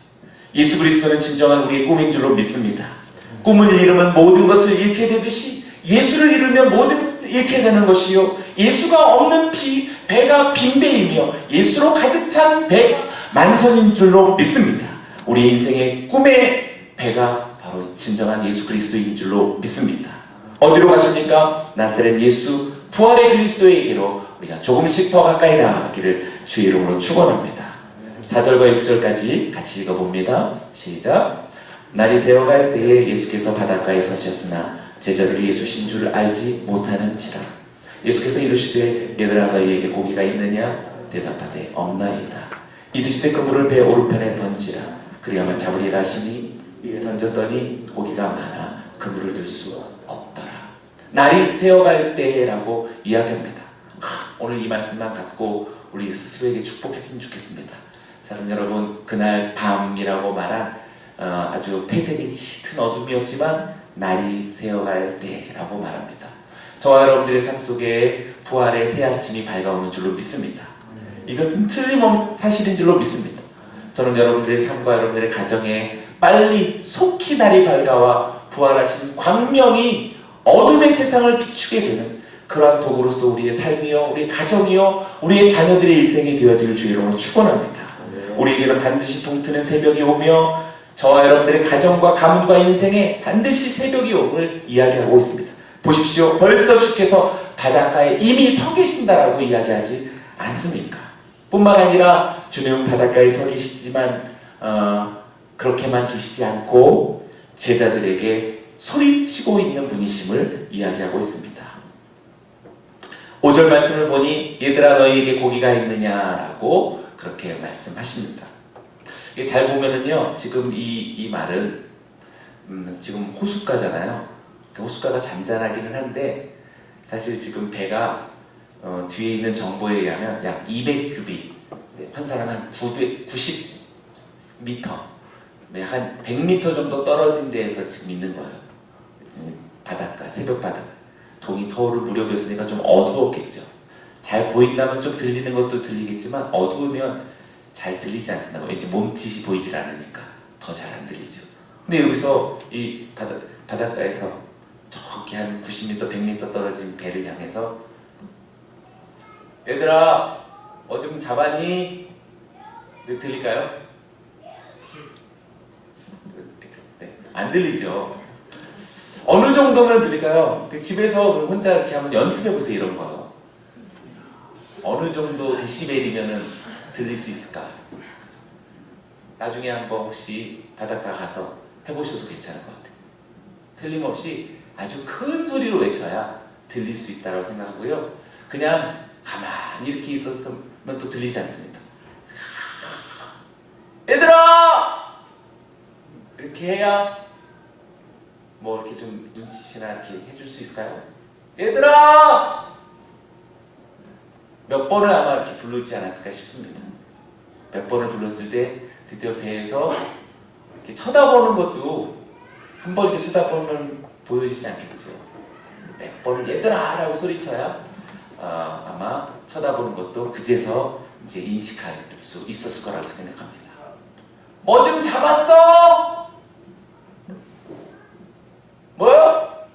예수 그리스도는 진정한 우리의 꿈인 줄로 믿습니다. 꿈을 잃으면 모든 것을 잃게 되듯이 예수를 잃으면 모든 것을 잃게 되는 것이요, 예수가 없는 배가 빈배이며 예수로 가득 찬 배가 만선인 줄로 믿습니다. 우리 인생의 꿈의 배가 바로 진정한 예수 그리스도인 줄로 믿습니다. 어디로 가십니까? 나사렛 예수 부활의 그리스도에게로 우리가 조금씩 더 가까이 나아가기를 주의 이름으로 축원합니다. 4절과 6절까지 같이 읽어봅니다. 시작. 날이 새어갈 때에 예수께서 바닷가에 서셨으나 제자들이 예수신 줄 알지 못하는지라. 예수께서 이르시되 얘들아 너희에게 고기가 있느냐? 대답하되 없나이다. 이르시되 그물을 배 오른편에 던지라. 그리하면 잡으리라 하시니 위에 던졌더니 고기가 많아 그물을 들 수 없더라. 날이 새어갈 때라고 이야기합니다. 오늘 이 말씀만 갖고 우리 스스로에게 축복했으면 좋겠습니다. 사랑 여러분, 그날 밤이라고 말한 아주 폐색이 짙은 어둠이었지만 날이 새어갈 때라고 말합니다. 저와 여러분들의 삶 속에 부활의 새 아침이 밝아오는 줄로 믿습니다. 이것은 틀림없는 사실인 줄로 믿습니다. 저는 여러분들의 삶과 여러분들의 가정에 빨리 속히 날이 밝아와 부활하신 광명이 어둠의 세상을 비추게 되는 그러한 도구로서 우리의 삶이요, 우리의 가정이요, 우리의 자녀들의 일생이 되어질 주의 이름으로 축원합니다. 우리에게는 반드시 동트는 새벽이 오며 저와 여러분들의 가정과 가문과 인생에 반드시 새벽이 옴을 이야기하고 있습니다. 보십시오. 벌써 주께서 바닷가에 이미 서 계신다라고 이야기하지 않습니까? 뿐만 아니라 주님은 바닷가에 서 계시지만 그렇게만 계시지 않고 제자들에게 소리치고 있는 분이심을 이야기하고 있습니다. 5절 말씀을 보니 얘들아 너희에게 고기가 있느냐라고 그렇게 말씀하십니다. 잘 보면은요, 지금 이 말은 지금 호숫가잖아요. 호숫가가 잔잔하기는 한데 사실 지금 배가 뒤에 있는 정보에 의하면 약 200규빗, 한 사람 한 90m, 한 100m 정도 떨어진 데에서 지금 있는 거예요. 바닷가, 새벽 바닷가. 동이 터울을 무렵이었으니까 좀 어두웠겠죠. 잘 보인다면 좀 들리는 것도 들리겠지만 어두우면 잘 들리지 않습니다. 왠지 몸짓이 보이질 않으니까 더 잘 안 들리죠. 근데 여기서 이 바닷가에서 저기 한 90m, 100m 떨어진 배를 향해서 얘들아 뭐 좀 잡았니? 들릴까요? 네, 안 들리죠. 어느 정도면 들릴까요? 집에서 혼자 이렇게 한번 연습해보세요. 이런 거 어느 정도 데시벨이면 들릴 수 있을까? 나중에 한번 혹시 바닷가 가서 해보셔도 괜찮을 것 같아요. 틀림없이 아주 큰 소리로 외쳐야 들릴 수 있다고 생각하고요. 그냥 가만히 이렇게 있었으면 또 들리지 않습니다. 얘들아! 이렇게 해야 뭐 이렇게 좀 눈치나 이렇게 해줄 수 있을까요? 얘들아! 몇 번을 아마 이렇게 부르지 않았을까 싶습니다. 몇 번을 불렀을 때 드디어 배에서 이렇게 쳐다보는 것도 한 번 이렇게 쳐다보면 보여지지 않겠죠. 몇 번을 얘들아! 라고 소리쳐야 아마 쳐다보는 것도 그제서 이제 인식할 수 있었을 거라고 생각합니다. 뭐 좀 잡았어? 뭐요?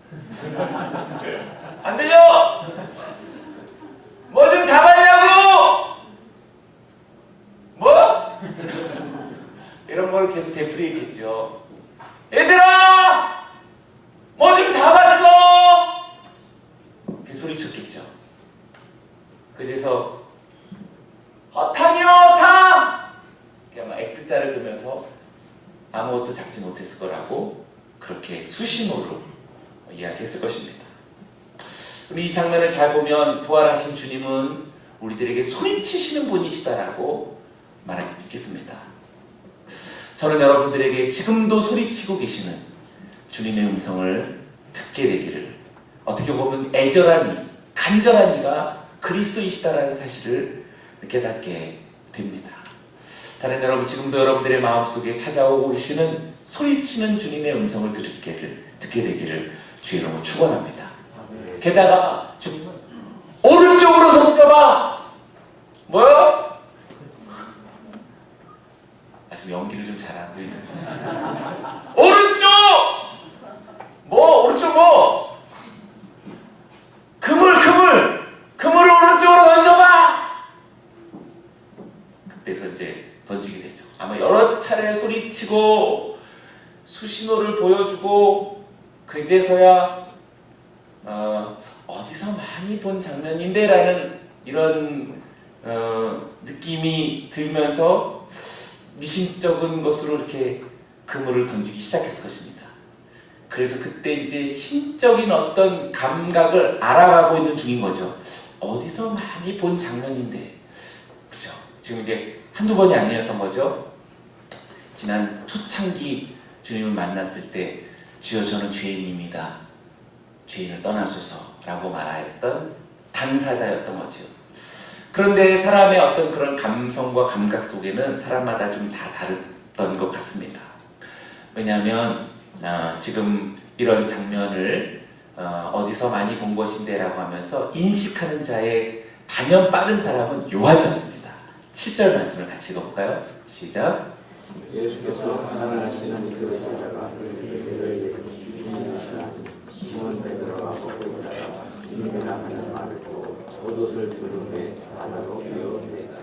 안 들려? 뭐 좀 잡았냐고? 뭐? 이런 걸 계속 되풀이했겠죠. 얘들아! 뭐 좀 잡았어? 이렇게 소리쳤겠죠. 그래서 탕이요 탕! 이렇게 아마 X자를 그면서 아무것도 잡지 못했을 거라고 그렇게 수신호로 이야기했을 것입니다. 이 장면을 잘 보면 부활하신 주님은 우리들에게 소리치시는 분이시다라고 말할 수 있겠습니다. 저는 여러분들에게 지금도 소리치고 계시는 주님의 음성을 듣게 되기를, 어떻게 보면 애절한 이, 간절한 이가 그리스도이시다라는 사실을 깨닫게 됩니다. 사랑하는 여러분, 지금도 여러분들의 마음속에 찾아오고 계시는 소리치는 주님의 음성을 듣게 되기를 주의 이름으로 축원합니다. 게다가 주님은 오른쪽으로 손잡아! 뭐요? 지금 연기를 좀 잘하고 있는. 오른쪽! 뭐? 오른쪽 뭐? 그물을 오른쪽으로 던져봐! 그때서 이제 던지게 되죠. 아마 여러 차례 소리치고 수신호를 보여주고 그제서야 어디서 많이 본 장면인데 라는 이런 느낌이 들면서 미심쩍은 것으로 이렇게 그물을 던지기 시작했을 것입니다. 그래서 그때 이제 신적인 어떤 감각을 알아가고 있는 중인 거죠. 어디서 많이 본 장면인데, 그죠? 지금 이게 한두 번이 아니었던 거죠. 지난 초창기 주님을 만났을 때 주여 저는 죄인입니다. 죄인을 떠나소서라고 말하였던 당사자였던 거죠. 그런데 사람의 어떤 그런 감성과 감각 속에는 사람마다 좀 다 다르던 것 같습니다. 왜냐하면 지금 이런 장면을 어디서 많이 본 것인데 라고 하면서 인식하는 자의 단연 빠른 사람은 요한이었습니다. 7절 말씀을 같이 읽어볼까요? 시작. 예수께서 가난하시는 그 제자가 그에게 시몬 베드로가 걷고 있다가 주님이라 하는 말을 듣고 겉옷을 두르매 바다로 뛰어오니라.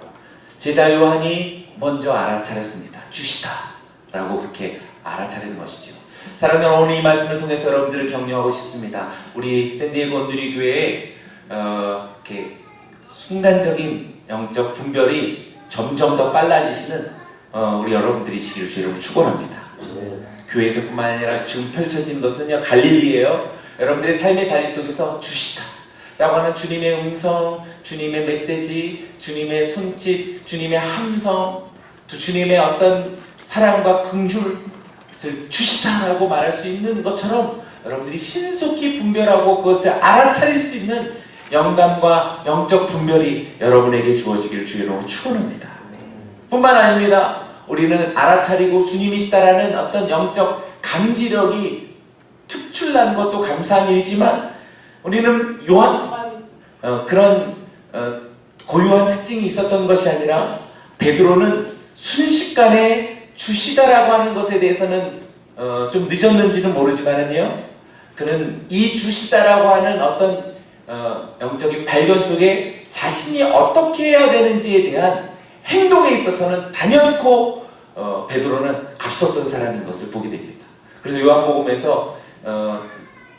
제자 요한이 먼저 알아차렸습니다. 주시다 라고 그렇게 알아차리는 것이죠. 사랑하는 오늘 이 말씀을 통해서 여러분들을 격려하고 싶습니다. 우리 샌디에고 온누리교회에 이렇게 순간적인 영적 분별이 점점 더 빨라지시는 우리 여러분들이시기를 주님으로 축원합니다. 교회에서뿐만 아니라 지금 펼쳐진 것은요 갈릴리예요. 여러분들의 삶의 자리 속에서 주시다 라고 하는 주님의 음성, 주님의 메시지, 주님의 손짓, 주님의 함성, 주님의 어떤 사랑과 긍휼을 주시다라고 말할 수 있는 것처럼 여러분들이 신속히 분별하고 그것을 알아차릴 수 있는 영감과 영적 분별이 여러분에게 주어지기를 주의로 축원합니다. 뿐만 아닙니다. 우리는 알아차리고 주님이시다라는 어떤 영적 감지력이 특출난 것도 감사한 일이지만 우리는 요한만 그런 고유한 특징이 있었던 것이 아니라 베드로는 순식간에 주시다라고 하는 것에 대해서는 좀 늦었는지는 모르지만은요, 그는 이 주시다라고 하는 어떤 영적인 발견 속에 자신이 어떻게 해야 되는지에 대한 행동에 있어서는 단연코 베드로는 앞섰던 사람인 것을 보게 됩니다. 그래서 요한복음에서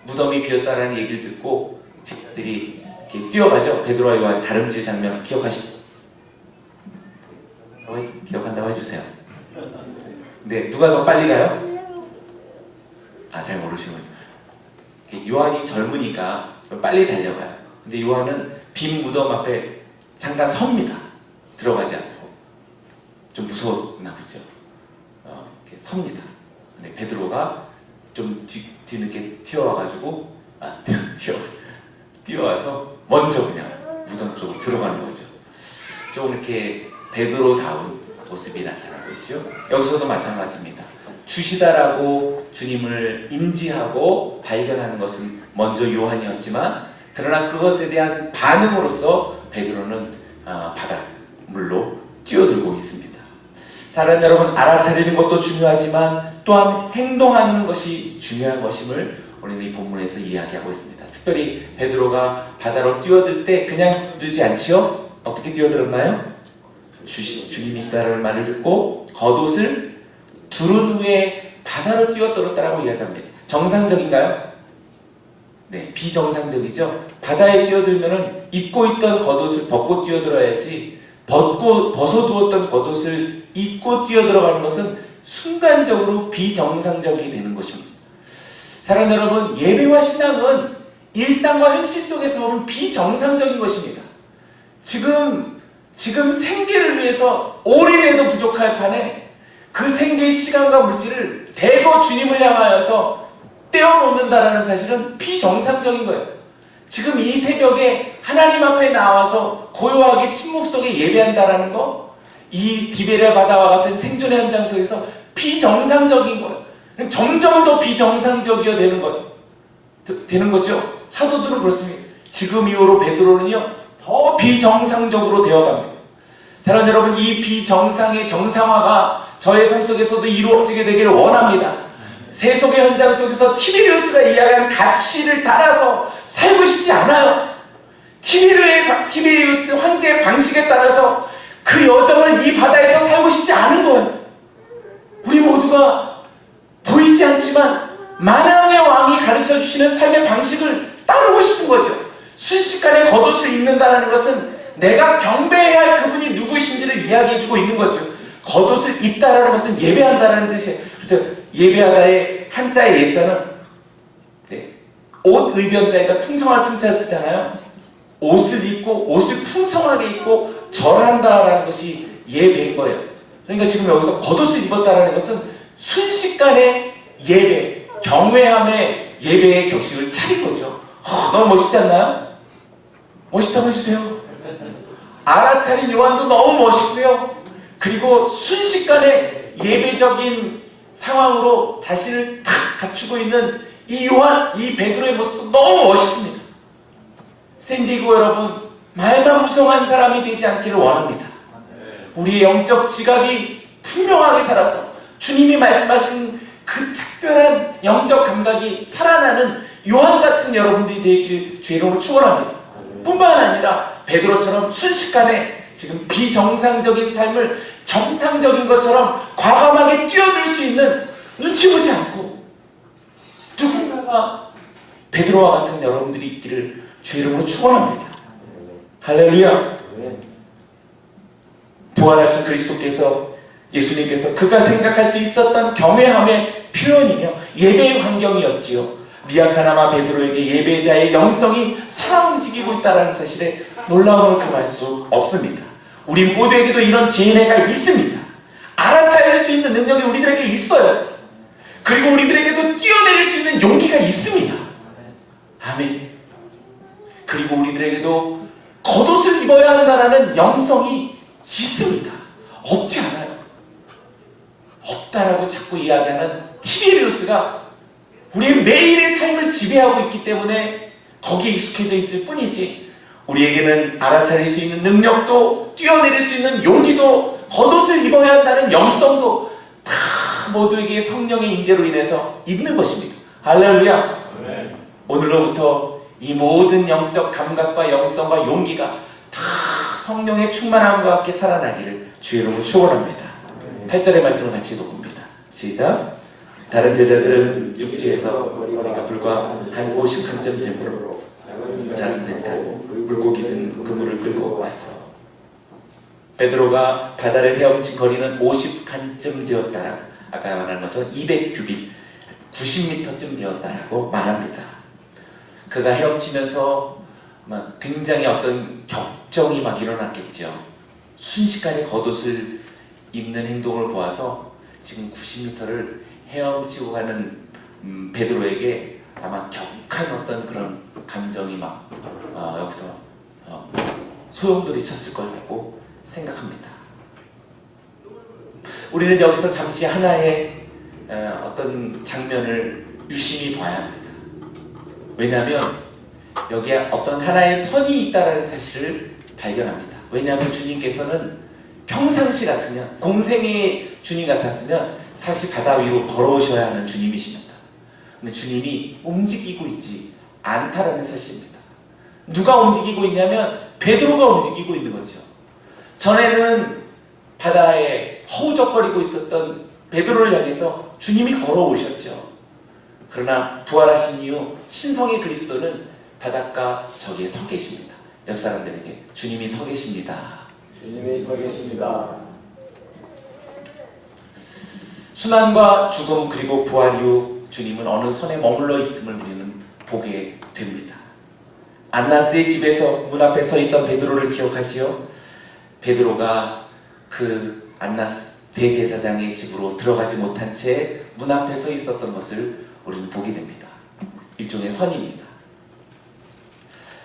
무덤이 비었다라는 얘기를 듣고 제자들이 이렇게 뛰어가죠. 베드로와 요한 다름질 장면 기억하시죠? 기억한다고 해주세요. 근데 누가 더 빨리 가요? 잘 모르시군요. 요한이 젊으니까 빨리 달려가요. 근데 요한은 빈 무덤 앞에 잠깐 섭니다. 들어가지 않고. 좀 무서웠나 보죠. 이렇게 섭니다. 근데 베드로가 좀 뒤늦게 튀어와가지고 뛰어와서 먼저 그냥 무덤 속으로 들어가는 거죠. 좀 이렇게 베드로다운 모습이 나타나고 있죠. 여기서도 마찬가지입니다. 주시다라고 주님을 인지하고 발견하는 것은 먼저 요한이었지만 그러나 그것에 대한 반응으로서 베드로는 바닷물로 뛰어들고 있습니다. 사랑하는 여러분, 알아차리는 것도 중요하지만 또한 행동하는 것이 중요한 것임을 우리는 이 본문에서 이야기하고 있습니다. 특별히 베드로가 바다로 뛰어들 때 그냥 들지 않지요? 어떻게 뛰어들었나요? 주님이시다라는 말을 듣고 겉옷을 두른 후에 바다로 뛰어들었다라고 이야기합니다. 정상적인가요? 네, 비정상적이죠. 바다에 뛰어들면은 입고 있던 겉옷을 벗고 뛰어들어야지 벗어두었던 겉옷을 입고 뛰어들어가는 것은 순간적으로 비정상적이 되는 것입니다. 사랑하는 여러분, 예배와 신앙은 일상과 현실 속에서 보면 비정상적인 것입니다. 지금 생계를 위해서 올인해도 부족할 판에 그 생계의 시간과 물질을 대거 주님을 향하여서 떼어놓는다라는 사실은 비정상적인 거예요. 지금 이 새벽에 하나님 앞에 나와서 고요하게 침묵 속에 예배한다라는 거, 이 디베레 바다와 같은 생존의 현장 속에서 비정상적인 거예요. 점점 더 비정상적이어 되는 거죠. 사도들은 그렇습니다. 지금 이후로 베드로는요 더 비정상적으로 되어갑니다. 사랑하는 여러분, 이 비정상의 정상화가 저의 삶 속에서도 이루어지게 되기를 원합니다. 세속의 현장 속에서 티베리우스가 이야기한 가치를 따라서 살고 싶지 않아요. 티베리우스 황제의 방식에 따라서 그 여정을 이 바다에서 살고 싶지 않은 거예요. 우리 모두가 보이지 않지만 만왕의 왕이 가르쳐주시는 삶의 방식을 따르고 싶은 거죠. 순식간에 겉옷을 입는다는 것은 내가 경배해야 할 그분이 누구신지를 이야기해주고 있는 거죠. 겉옷을 입다라는 것은 예배한다는 뜻이에요. 그래서 예배하다의 한자의 예자는 옷 의변자에다 풍성할 풍자 쓰잖아요. 옷을 입고 옷을 풍성하게 입고 절한다라는 것이 예배인 거예요. 그러니까 지금 여기서 겉옷을 입었다라는 것은 순식간에 예배, 경외함의 예배의 격식을 차린 거죠. 너무 멋있지 않나요? 멋있다고 해주세요. 알아차린 요한도 너무 멋있고요. 그리고 순식간에 예배적인 상황으로 자신을 탁 갖추고 있는 이 요한, 이 베드로의 모습도 너무 멋있습니다. 샌디에고 여러분, 말만 무성한 사람이 되지 않기를 원합니다. 우리의 영적 지각이 분명하게 살아서 주님이 말씀하신 그 특별한 영적 감각이 살아나는 요한 같은 여러분들이 되길 주의 이름으로 축원합니다. 뿐만 아니라 베드로처럼 순식간에 지금 비정상적인 삶을 정상적인 것처럼 과감하게 뛰어들 수 있는 눈치 보지 않고 누군가가 베드로와 같은 여러분들이 있기를 주의 이름으로 축원합니다. 할렐루야. 부활하신 그리스도께서, 예수님께서 그가 생각할 수 있었던 경외함의 표현이며 예배의 환경이었지요. 미약하나마 베드로에게 예배자의 영성이 살아 움직이고 있다는 사실에 놀라움을 금할 수 없습니다. 우리 모두에게도 이런 DNA가 있습니다. 알아차릴 수 있는 능력이 우리들에게 있어요. 그리고 우리들에게도 뛰어내릴 수 있는 용기가 있습니다. 아멘. 그리고 우리들에게도 겉옷을 입어야 한다는 영성이 있습니다. 없지 않아요. 없다라고 자꾸 이야기하는 티베리우스가 우리의 매일의 삶을 지배하고 있기 때문에 거기에 익숙해져 있을 뿐이지, 우리에게는 알아차릴 수 있는 능력도, 뛰어내릴 수 있는 용기도, 겉옷을 입어야 한다는 영성도 다 모두에게 성령의 임재로 인해서 있는 것입니다. 할렐루야. 네. 오늘로부터 이 모든 영적 감각과 영성과 용기가 다 성령의 충만함과 함께 살아나기를 주의 이름으로 축원합니다. 8절의 말씀을 같이 읽어봅니다. 시작. 다른 제자들은 육지에서 거리가 불과 한 50칸쯤 되므로 작은 배 타고 물고기 든 그물을 끌고 왔어. 베드로가 바다를 헤엄친 거리는 50칸쯤 되었다라, 아까 말한 것처럼 200규빗 90m쯤 되었다라고 말합니다. 그가 헤엄치면서 막 굉장히 어떤 격정이 막 일어났겠죠. 순식간에 겉옷을 입는 행동을 보아서 지금 90m를 헤엄치고 가는 베드로에게 아마 격한 어떤 그런 감정이 막 여기서 소용돌이 쳤을 거라고 생각합니다. 우리는 여기서 잠시 하나의 어떤 장면을 유심히 봐야 합니다. 왜냐하면 여기에 어떤 하나의 선이 있다는 사실을 발견합니다. 왜냐하면 주님께서는 평상시 같으면, 공생의 주님 같았으면 사실 바다 위로 걸어오셔야 하는 주님이십니다. 근데 주님이 움직이고 있지 않다라는 사실입니다. 누가 움직이고 있냐면 베드로가 움직이고 있는 거죠. 전에는 바다에 허우적거리고 있었던 베드로를 향해서 주님이 걸어오셨죠. 그러나 부활하신 이후 신성의 그리스도는 바닷가 저기에 서 계십니다. 옆 사람들에게 주님이 서 계십니다. 주님이 서 계십니다. 순환과 죽음 그리고 부활 이후 주님은 어느 선에 머물러 있음을 우리는 보게 됩니다. 안나스의 집에서 문 앞에 서 있던 베드로를 기억하지요? 베드로가 그 안나스 대제사장의 집으로 들어가지 못한 채 문 앞에 서 있었던 것을 우리는 보게 됩니다. 일종의 선입니다.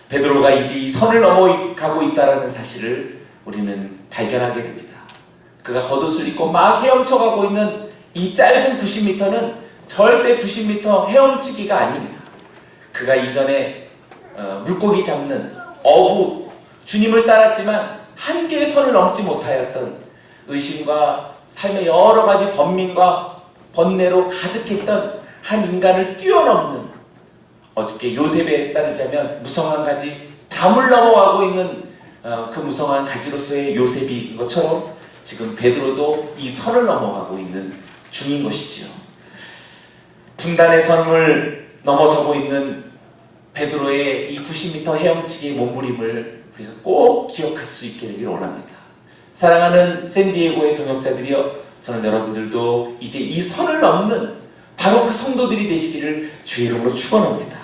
베드로가 이제 이 선을 넘어가고 있다는 사실을 우리는 발견하게 됩니다. 그가 겉옷을 입고 막 헤엄쳐가고 있는 이 짧은 90m는 절대 90m 헤엄치기가 아닙니다. 그가 이전에 물고기 잡는 어부, 주님을 따랐지만 한계의 선을 넘지 못하였던 의심과 삶의 여러 가지 번민과 번뇌로 가득했던 한 인간을 뛰어넘는, 어저께 요셉에 따르자면 무성한 가지, 담을 넘어가고 있는 그 무성한 가지로서의 요셉인 것처럼 지금 베드로도 이 선을 넘어가고 있는 중인 것이지요. 분단의 선을 넘어서고 있는 베드로의 이 90m 헤엄치기의 몸부림을 우리가 꼭 기억할 수 있게 되기를 원합니다. 사랑하는 샌디에고의 동역자들이여, 저는 여러분들도 이제 이 선을 넘는 바로 그 성도들이 되시기를 주의 이름으로 축원합니다.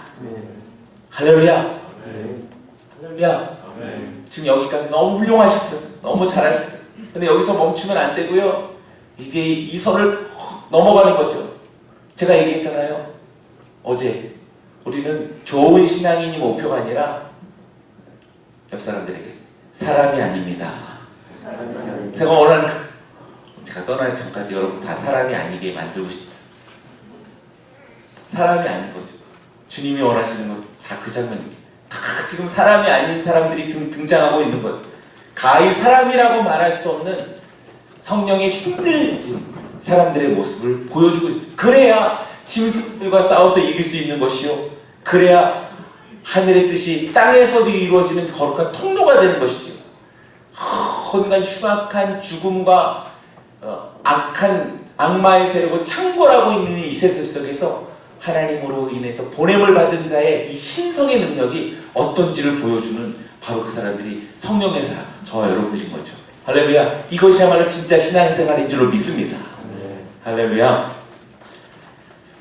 할렐루야. 할렐루야. 지금 여기까지 너무 훌륭하셨어요. 너무 잘하셨어요. 근데 여기서 멈추면 안 되고요. 이제 이 선을 넘어가는 거죠. 제가 얘기했잖아요. 어제 우리는 좋은 신앙인이 목표가 아니라 옆 사람들에게 사람이 아닙니다. 제가 원하는, 제가 떠나기 전까지 여러분 다 사람이 아니게 만들고 싶다. 사람이 아닌 거죠. 주님이 원하시는 건 다 그 장면입니다. 다 지금 사람이 아닌 사람들이 등장하고 있는 것. 가히 사람이라고 말할 수 없는 성령의 신들진 사람들의 모습을 보여주고 있습니다. 그래야 짐승들과 싸워서 이길 수 있는 것이요, 그래야 하늘의 뜻이 땅에서도 이루어지는 거룩한 통로가 되는 것이죠. 혼간 흉악한 죽음과 악한 악마의 세력을 창궐하고 있는 이 세대 속에서 하나님으로 인해서 보냄을 받은 자의 이 신성의 능력이 어떤지를 보여주는 바로 그 사람들이 성령의 사람, 저와 여러분들인 거죠. 할렐루야. 이것이야말로 진짜 신앙생활인 줄로 믿습니다. 할렐루야.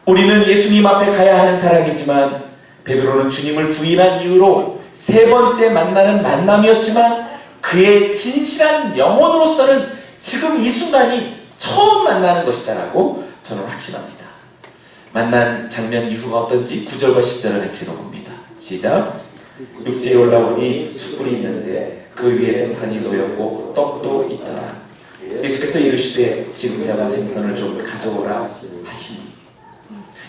우리는 예수님 앞에 가야 하는 사람이지만 베드로는 주님을 부인한 이후로 세 번째 만나는 만남이었지만 그의 진실한 영혼으로서는 지금 이 순간이 처음 만나는 것이다라고 저는 확신합니다. 만난 장면 이후가 어떤지 9절과 10절을 같이 읽어봅니다. 시작. 육지에 올라오니 숯불이 있는데 그 위에 생선이 놓였고 떡도 있더라. 예수께서 이르시되 지금 잡은 생선을 좀 가져오라 하시니,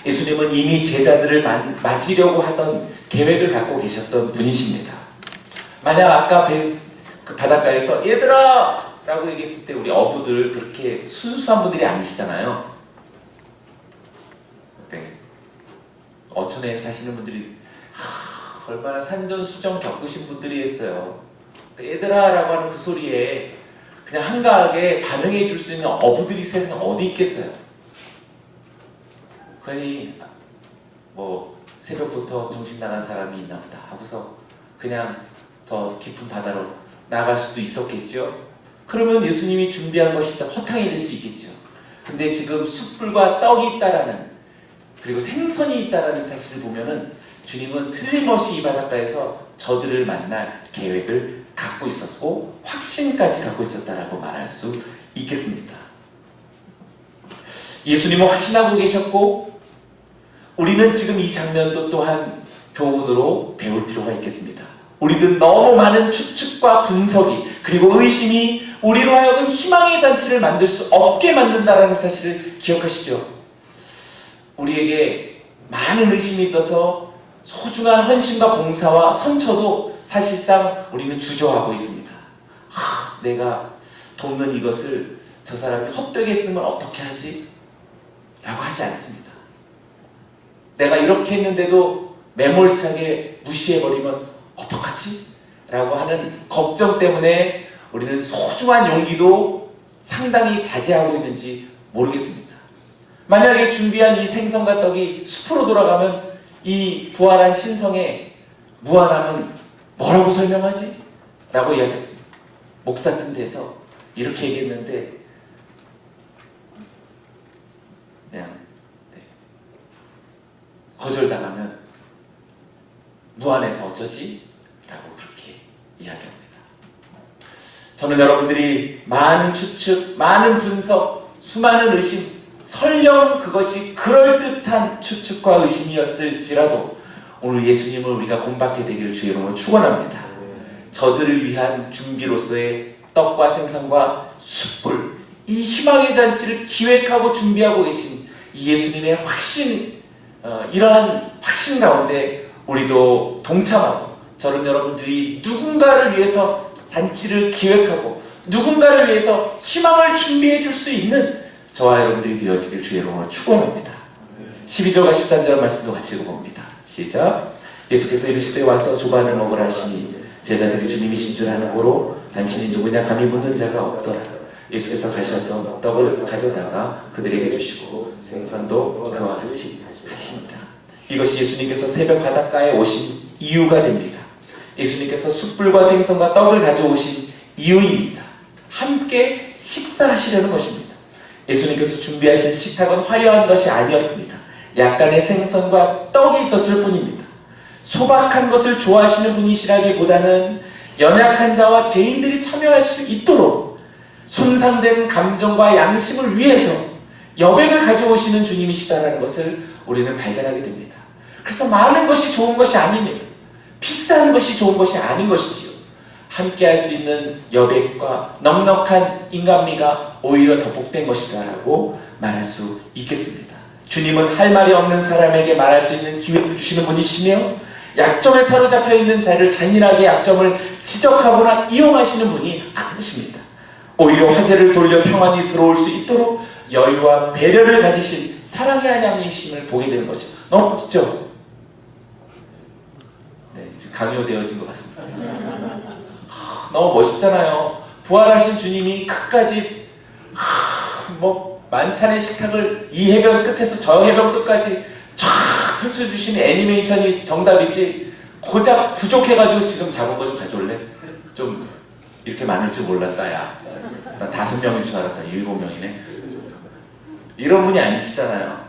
예수님은 이미 제자들을 맞으려고 하던 계획을 갖고 계셨던 분이십니다. 만약 아까 그 바닷가에서 얘들아! 라고 얘기했을 때 우리 어부들 그렇게 순수한 분들이 아니시잖아요. 네. 어촌에 사시는 분들이 얼마나 산전수전 겪으신 분들이 했어요. 얘들아 라고 하는 그 소리에 그냥 한가하게 반응해 줄 수 있는 어부들이 세상에 어디 있겠어요. 거의 뭐 새벽부터 정신 나간 사람이 있나 보다 하고서 그냥 더 깊은 바다로 나갈 수도 있었겠죠. 그러면 예수님이 준비한 것이 더 허탕이 될 수 있겠죠. 근데 지금 숯불과 떡이 있다라는, 그리고 생선이 있다라는 사실을 보면은 주님은 틀림없이 이 바닷가에서 저들을 만날 계획을 갖고 있었고 확신까지 갖고 있었다라고 말할 수 있겠습니다. 예수님은 확신하고 계셨고 우리는 지금 이 장면도 또한 교훈으로 배울 필요가 있겠습니다. 우리들 너무 많은 추측과 분석이 그리고 의심이 우리로 하여금 희망의 잔치를 만들 수 없게 만든다는 사실을 기억하시죠? 우리에게 많은 의심이 있어서 소중한 헌신과 봉사와 선처도 사실상 우리는 주저하고 있습니다. 내가 돕는 이것을 저 사람이 헛되게 쓰면 어떻게 하지? 라고 하지 않습니다. 내가 이렇게 했는데도 매몰차게 무시해버리면 어떡하지? 라고 하는 걱정 때문에 우리는 소중한 용기도 상당히 자제하고 있는지 모르겠습니다. 만약에 준비한 이 생선과 떡이 숲으로 돌아가면 이 부활한 신성의 무한함은 뭐라고 설명하지? 라고 목사쯤 돼서 이렇게 얘기했는데 그냥 거절당하면 무한해서 어쩌지? 라고 그렇게 이야기합니다. 저는 여러분들이 많은 추측, 많은 분석, 수많은 의심, 설령 그것이 그럴듯한 추측과 의심이었을지라도 오늘 예수님을 우리가 본받게 되기를 주의 이름으로 축원합니다. 저들을 위한 준비로서의 떡과 생선과 숯불, 이 희망의 잔치를 기획하고 준비하고 계신 이 예수님의 확신, 이러한 확신 가운데 우리도 동참하고 저는 여러분들이 누군가를 위해서 잔치를 기획하고 누군가를 위해서 희망을 준비해 줄 수 있는 저와 여러분들이 되어지길 주의 이름으로 축원합니다. 12절과 13절 말씀도 같이 읽어봅니다. 시작. 예수께서 이르시되 와서 조반을 먹으라 하시니 제자들이 주님이신 줄 아는 고로 당신이 누구냐 감히 묻는 자가 없더라. 예수께서 가셔서 떡을 가져다가 그들에게 주시고 생선도 그와 같이 하십니다. 이것이 예수님께서 새벽 바닷가에 오신 이유가 됩니다. 예수님께서 숯불과 생선과 떡을 가져오신 이유입니다. 함께 식사하시려는 것입니다. 예수님께서 준비하신 식탁은 화려한 것이 아니었습니다. 약간의 생선과 떡이 있었을 뿐입니다. 소박한 것을 좋아하시는 분이시라기보다는 연약한 자와 죄인들이 참여할 수 있도록 손상된 감정과 양심을 위해서 여백을 가져오시는 주님이시다는 것을 우리는 발견하게 됩니다. 그래서 많은 것이 좋은 것이 아닙니다. 비싼 것이 좋은 것이 아닌 것이지요. 함께 할 수 있는 여백과 넉넉한 인간미가 오히려 더 복된 것이다라고 말할 수 있겠습니다. 주님은 할 말이 없는 사람에게 말할 수 있는 기회를 주시는 분이시며 약점에 사로잡혀 있는 자를 잔인하게 약점을 지적하거나 이용하시는 분이 아니십니다. 오히려 화제를 돌려 평안이 들어올 수 있도록 여유와 배려를 가지신 사랑의 하나님이심을 보게 되는 것이죠. 너무 멋지죠? 네, 지금 강요되어진 것 같습니다. 너무 멋있잖아요. 부활하신 주님이 끝까지 뭐 만찬의 식탁을 이 해변 끝에서 저 해변 끝까지 쫙 펼쳐주신 애니메이션이 정답이지 고작 부족해가지고 지금 작은 거 좀 가져올래? 좀 이렇게 많을 줄 몰랐다 야. 난 5명일 줄 알았다. 7명이네. 이런 분이 아니시잖아요.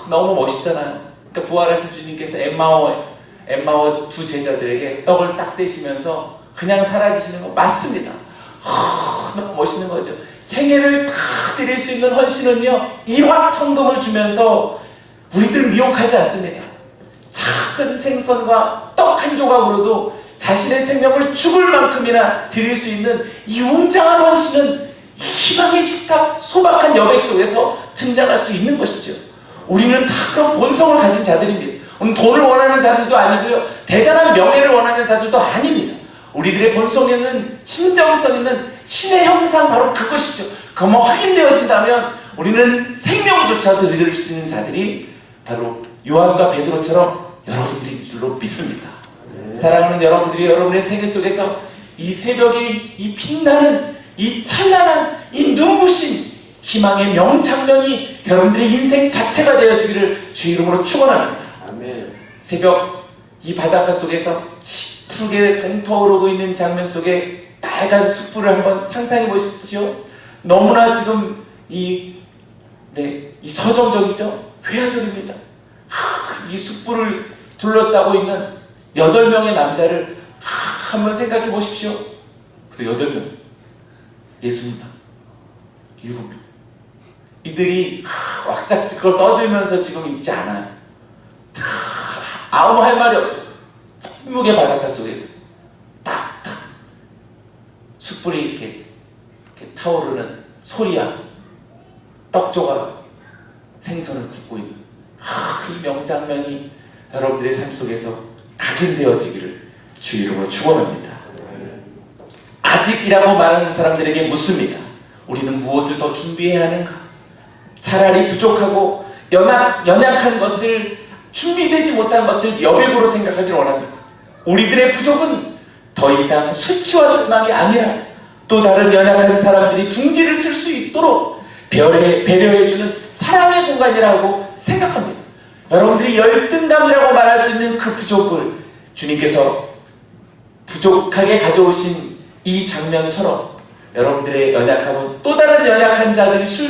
너무 멋있잖아요. 그러니까 부활하신 주님께서 엠마오 두 제자들에게 떡을 딱 떼시면서 그냥 사라지시는 거 맞습니다. 너무 멋있는 거죠. 생애를 다 드릴 수 있는 헌신은요, 일확천금을 주면서 우리들 미혹하지 않습니다. 작은 생선과 떡 한 조각으로도 자신의 생명을 죽을 만큼이나 드릴 수 있는 이 웅장한 헌신은 희망의 식탁, 소박한 여백 속에서 등장할 수 있는 것이죠. 우리는 다 그런 본성을 가진 자들입니다. 돈을 원하는 자들도 아니고요, 대단한 명예를 원하는 자들도 아닙니다. 우리들의 본성에는 진정성 있는 신의 형상, 바로 그것이죠. 그것만 확인되어진다면 우리는 생명조차 드릴 수 있는 자들이 바로 요한과 베드로처럼 여러분들인 줄로 믿습니다. 사랑하는 여러분들이 여러분의 세계 속에서 이 새벽에 이 빛나는 이 찬란한 이 눈부신 희망의 명장면이 여러분들의 인생 자체가 되어지기를 주의 이름으로 축원합니다. 아멘. 새벽 이 바닷가 속에서 푸르게 동터오르고 있는 장면 속에 빨간 숯불을 한번 상상해 보십시오. 너무나 지금 이 서정적이죠. 회화적입니다. 이 숯불을 둘러싸고 있는 8명의 남자를 한번 생각해 보십시오. 또 8명, 예수님만 7명. 이들이 왁작지껄 떠들면서 지금 있지 않아요. 아무 할 말이 없어요. 침묵의 바닷가 속에서 딱딱 숯불이 이렇게 타오르는 소리야, 떡조각, 생선을 굽고 있는 이 명장면이 여러분들의 삶 속에서 각인되어지기를 주의 이름으로 축원합니다. 아직이라고 말하는 사람들에게 묻습니다. 우리는 무엇을 더 준비해야 하는가? 차라리 부족하고 연약한 것을, 준비되지 못한 것을 여백으로 생각하기를 원합니다. 우리들의 부족은 더 이상 수치와 절망이 아니라 또 다른 연약한 사람들이 둥지를 틀 수 있도록 배려해주는 사랑의 공간이라고 생각합니다. 여러분들이 열등감이라고 말할 수 있는 그 부족을 주님께서 부족하게 가져오신 이 장면처럼 여러분들의 연약함은 또 다른 연약한 자들이 숨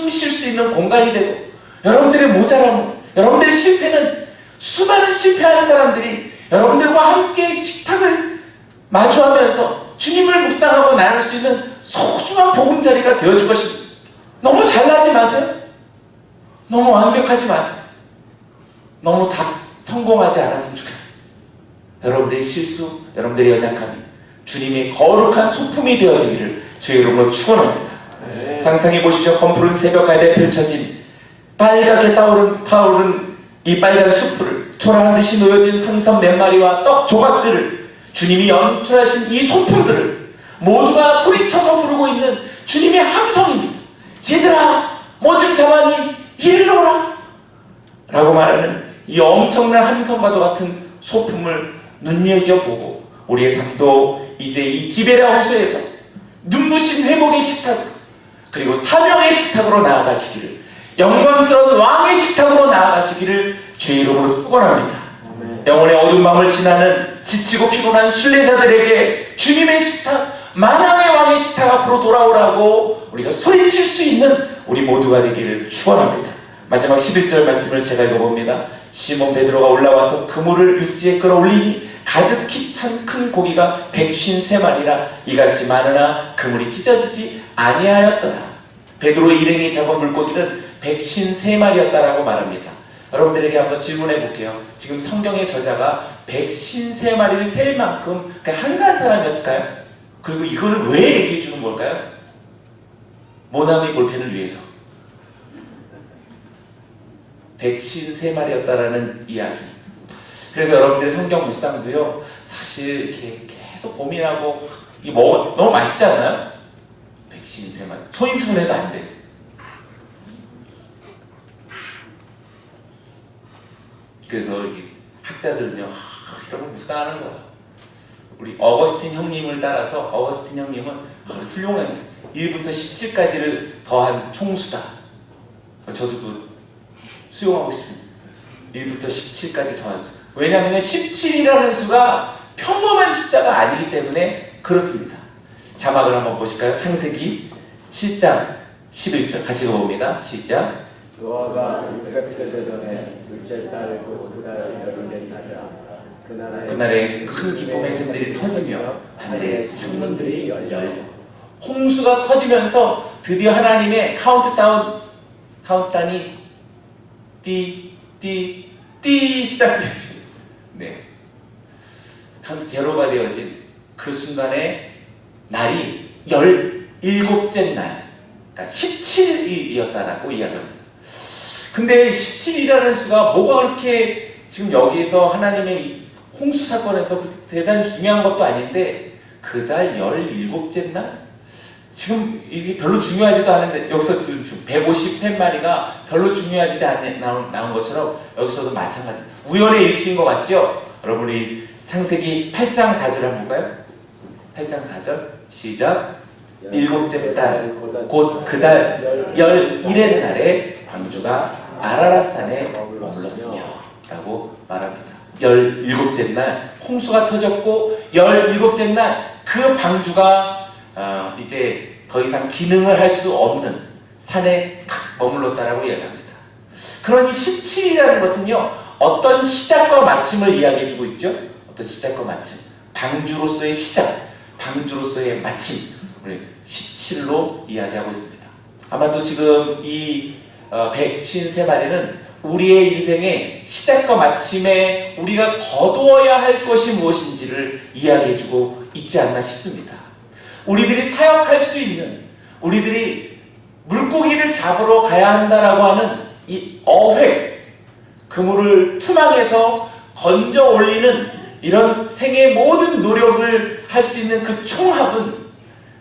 쉴 수 있는 공간이 되고, 여러분들의 모자람, 여러분들의 실패는 수많은 실패하는 사람들이 여러분들과 함께 식탁을 마주하면서 주님을 묵상하고 나눌 수 있는 소중한 보금자리가 되어줄 것입니다. 너무 잘나지 마세요. 너무 완벽하지 마세요. 너무 다 성공하지 않았으면 좋겠어요. 여러분들의 실수, 여러분들의 연약함이 주님의 거룩한 소품이 되어지기를 주의 이름으로 축원합니다. 네. 상상해 보십시오. 검푸른 새벽가에 펼쳐진 빨갛게 타오른 이 빨간 숯불을, 초라한 듯이 놓여진 생선 몇 마리와 떡 조각들을, 주님이 연출하신 이 소품들을 모두가 소리쳐서 부르고 있는 주님의 함성입니다. 얘들아, 뭐 좀 잡아니? 이리로 오라! 라고 말하는 이 엄청난 함성과도 같은 소품을 눈여겨보고 우리의 삶도 이제 이 디베랴 호수에서 눈부신 회복의 식탁, 그리고 사명의 식탁으로 나아가시기를, 영광스러운 왕의 식탁으로 나아가시기를 주의 이름으로 축원합니다. 영혼의 어두운 밤을 지나는 지치고 피곤한 순례자들에게 주님의 식탁, 만왕의 왕의 식탁 앞으로 돌아오라고 우리가 소리칠 수 있는 우리 모두가 되기를 축원합니다. 마지막 11절 말씀을 제가 읽어봅니다. 시몬 베드로가 올라와서 그물을 육지에 끌어올리니 가득히 찬 큰 고기가 153마리나 이같이 많으나 그물이 찢어지지 아니하였더라. 베드로의 일행이 잡은 물고기는 153마리였다라고 말합니다. 여러분들에게 한번 질문해 볼게요. 지금 성경의 저자가 153마리를 셀 만큼 한가한 사람이었을까요? 그리고 이걸 왜 얘기해 주는 걸까요? 모나미 볼펜을 위해서. 153마리였다라는 이야기. 그래서 여러분들 성경 묵상도요, 사실 이렇게 계속 고민하고, 이 너무 맛있지 않나요? 153마리. 소인수분 해도 안 돼. 그래서 이 학자들은요, 이런 걸 묵상하는 거야. 우리 어거스틴 형님을 따라서, 어거스틴 형님은 훌륭한 1부터 17까지를 더한 총수다. 저도 그 수용하고 싶습니다. 1부터 17까지 더한 수. 왜냐하면 17이라는 수가 평범한 숫자가 아니기 때문에 그렇습니다. 자막을 한번 보실까요? 창세기 7장 11절 같이 읽어봅니다. 시작. 노아가 600세대 전에 둘째 딸을 그달 열흘의 날이라 그날에 큰 기쁨의 샘들이 터지며 하늘의 창문들이 열려 홍수가 터지면서 드디어 하나님의 카운트다운이 띠 시작되지. 네. 카운트 제로가 되어진 그 순간에 날이 17째 날, 그러니까 17일이었다라고 이야기합니다. 근데 17이라는 수가 뭐가 그렇게 지금 여기에서 하나님의 이 홍수 사건에서 대단히 중요한 것도 아닌데 그달 17째 날? 지금 이게 별로 중요하지도 않은데 여기서 지금 153마리가 별로 중요하지도 않은 나온 것처럼 여기서도 마찬가지. 우연의 일치인 것 같죠? 여러분이 창세기 8장 4절 한번 볼까요? 8장 4절 시작. 7째 달 곧 그달 11의 날에 방주가 아라랏산에 머물렀으며 라고 말합니다. 17째 날 홍수가 터졌고 17째 날 그 방주가 이제 더 이상 기능을 할 수 없는 산에 탁 머물렀다라고 이야기합니다. 그러니 17이라는 것은요, 어떤 시작과 마침을 이야기해주고 있죠. 어떤 시작과 마침, 방주로서의 시작, 방주로서의 마침, 우리 17로 이야기하고 있습니다. 아마도 지금 이 153마리는 우리의 인생의 시작과 마침에 우리가 거두어야 할 것이 무엇인지를 이야기해주고 있지 않나 싶습니다. 우리들이 사역할 수 있는, 우리들이 물고기를 잡으러 가야 한다라고 하는 이 어획, 그물을 투망해서 건져 올리는 이런 생의 모든 노력을 할 수 있는 그 총합은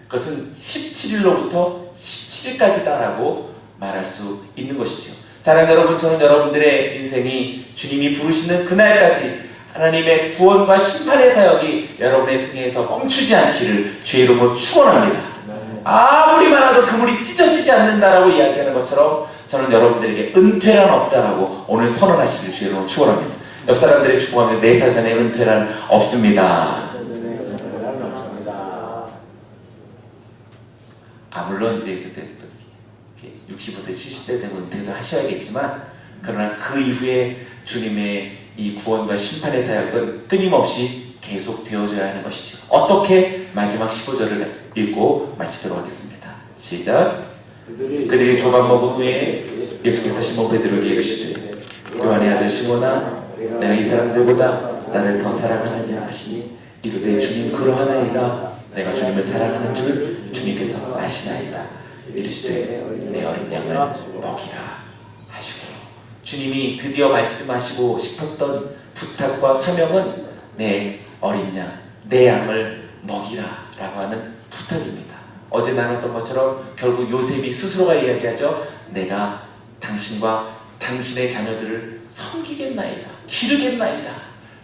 그것은 17일로부터 17일까지다라고 말할 수 있는 것이죠. 사랑하는 여러분, 저는 여러분들의 인생이 주님이 부르시는 그날까지 하나님의 구원과 심판의 사역이 여러분의 생애에서 멈추지 않기를 주의 이름으로 축원합니다. 아무리 많아도 그물이 찢어지지 않는다라고 이야기하는 것처럼 저는 여러분들에게 은퇴란 없다라고 오늘 선언하시길 주의 이름으로 축원합니다. 옆 사람들의 축복합니다. 내 사전에 은퇴란 없습니다. 물론 이제 그때 60부터 70세 되면 은퇴도 하셔야겠지만, 그러나 그 이후에 주님의 이 구원과 심판의 사역은 끊임없이 계속 되어져야 하는 것이죠. 어떻게? 마지막 15절을 읽고 마치도록 하겠습니다. 시작. 그들이 조각 먹은 후에 예수께서 시몬 베드로에게 이르시되 요한의 아들 시몬아, 내가 이 사람들보다 나를 더 사랑하느냐 하시니 이르되 주님 그러하나이다. 내가 주님을 사랑하는 줄 주님께서 아시나이다. 이르시되 내 어린 양을 먹이라 하시고, 주님이 드디어 말씀하시고 싶었던 부탁과 사명은 내 어린 양, 내 양을 먹이라 라고 하는 부탁입니다. 어제 나눴던 것처럼 결국 요셉이 스스로가 이야기하죠. 내가 당신과 당신의 자녀들을 섬기겠나이다, 기르겠나이다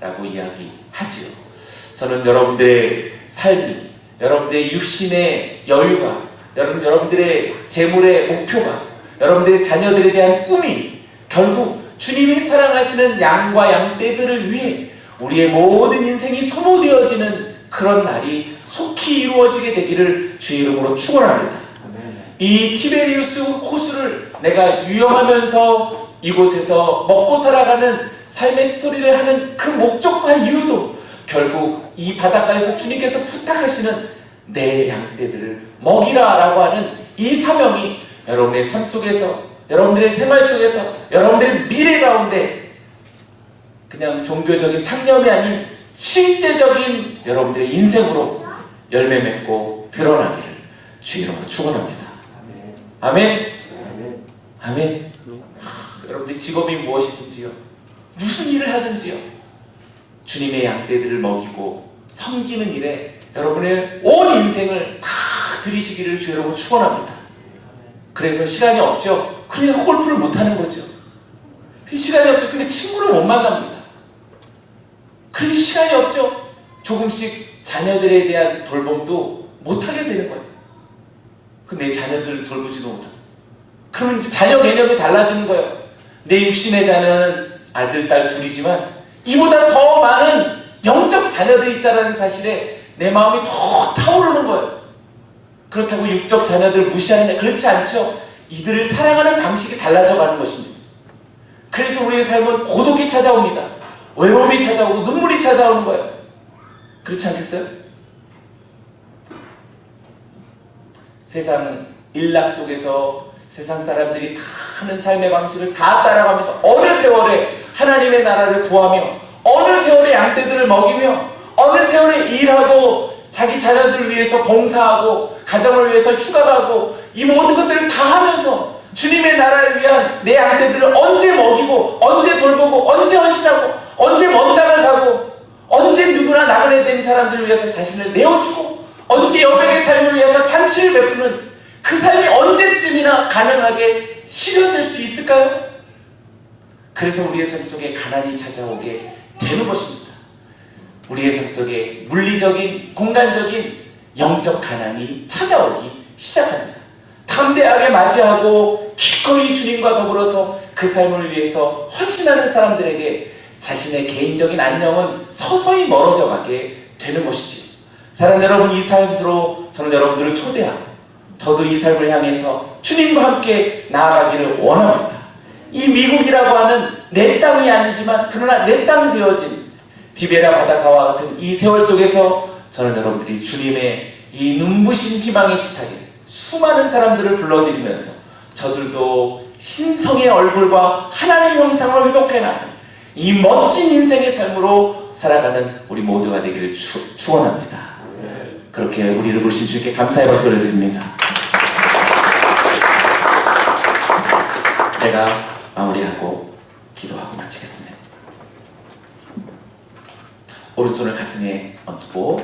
라고 이야기하지요. 저는 여러분들의 삶이, 여러분들의 육신의 여유가, 여러분들의 재물의 목표가, 여러분들의 자녀들에 대한 꿈이 결국 주님이 사랑하시는 양과 양떼들을 위해 우리의 모든 인생이 소모되어지는 그런 날이 속히 이루어지게 되기를 주의 이름으로 축원합니다. 이 티베리우스 호수를 내가 유영하면서 이곳에서 먹고 살아가는 삶의 스토리를 하는 그 목적과 이유도 결국 이 바닷가에서 주님께서 부탁하시는 내 양떼들을 먹이라 라고 하는 이 사명이 여러분의 삶 속에서, 여러분들의 생활 속에서, 여러분들의 미래 가운데 그냥 종교적인 상념이 아닌 실제적인 여러분들의 인생으로 열매 맺고 드러나기를 주의 이름으로 축원합니다. 아멘. 아멘. 여러분들의 직업이 무엇이든지요, 무슨 일을 하든지요, 주님의 양떼들을 먹이고 섬기는 일에 여러분의 온 인생을 다 드리시기를 주의 이름으로 축원합니다. 그래서 시간이 없죠. 그러니까 골프를 못하는 거죠. 시간이 없죠. 근데 친구를 못 만납니다. 그러니 시간이 없죠. 조금씩 자녀들에 대한 돌봄도 못하게 되는 거예요. 내 자녀들을 돌보지도 못하고. 그러면 이제 자녀 개념이 달라지는 거예요. 내 육신의 자녀는 아들, 딸 둘이지만 이보다 더 많은 영적 자녀들이 있다는 사실에 내 마음이 더 타오르는 거예요. 그렇다고 육적 자녀들을 무시하느냐? 그렇지 않죠. 이들을 사랑하는 방식이 달라져 가는 것입니다. 그래서 우리의 삶은 고독이 찾아옵니다. 외로움이 찾아오고 눈물이 찾아오는 거예요. 그렇지 않겠어요? 세상 일락 속에서 세상 사람들이 다 하는 삶의 방식을 다 따라가면서 어느 세월에 하나님의 나라를 구하며, 어느 세월에 양떼들을 먹이며, 어느 세월에 일하고 자기 자녀들을 위해서 봉사하고 가정을 위해서 휴가 가고 이 모든 것들을 다 하면서 주님의 나라를 위한 내 양떼들을 언제 먹이고 언제 돌보고 언제 헌신하고 언제 먼 땅을 가고 언제 누구나 나그네 된 사람들을 위해서 자신을 내어주고 언제 여백의 삶을 위해서 잔치를 베푸는 그 삶이 언제쯤이나 가능하게 실현될 수 있을까요? 그래서 우리의 삶 속에 가난이 찾아오게 되는 것입니다. 우리의 삶 속에 물리적인, 공간적인 영적 가난이 찾아오기 시작합니다. 담대하게 맞이하고 기꺼이 주님과 더불어서 그 삶을 위해서 헌신하는 사람들에게 자신의 개인적인 안녕은 서서히 멀어져 가게 되는 것이지요. 사랑하는 여러분, 이 삶으로 저는 여러분들을 초대하고 저도 이 삶을 향해서 주님과 함께 나아가기를 원합니다. 이 미국이라고 하는 내 땅이 아니지만 그러나 내 땅 되어진 디베라 바다가와 같은 이 세월 속에서 저는 여러분들이 주님의 이 눈부신 희망의 식탁에 수많은 사람들을 불러들이면서 저들도 신성의 얼굴과 하나님의 형상을 회복해 나가는 이 멋진 인생의 삶으로 살아가는 우리 모두가 되기를 축원합니다. 그렇게 우리를 부르신 주께 감사의 박수를 드립니다. 제가 마무리하고 기도하고 마치겠습니다. 오른손을 가슴에 얹고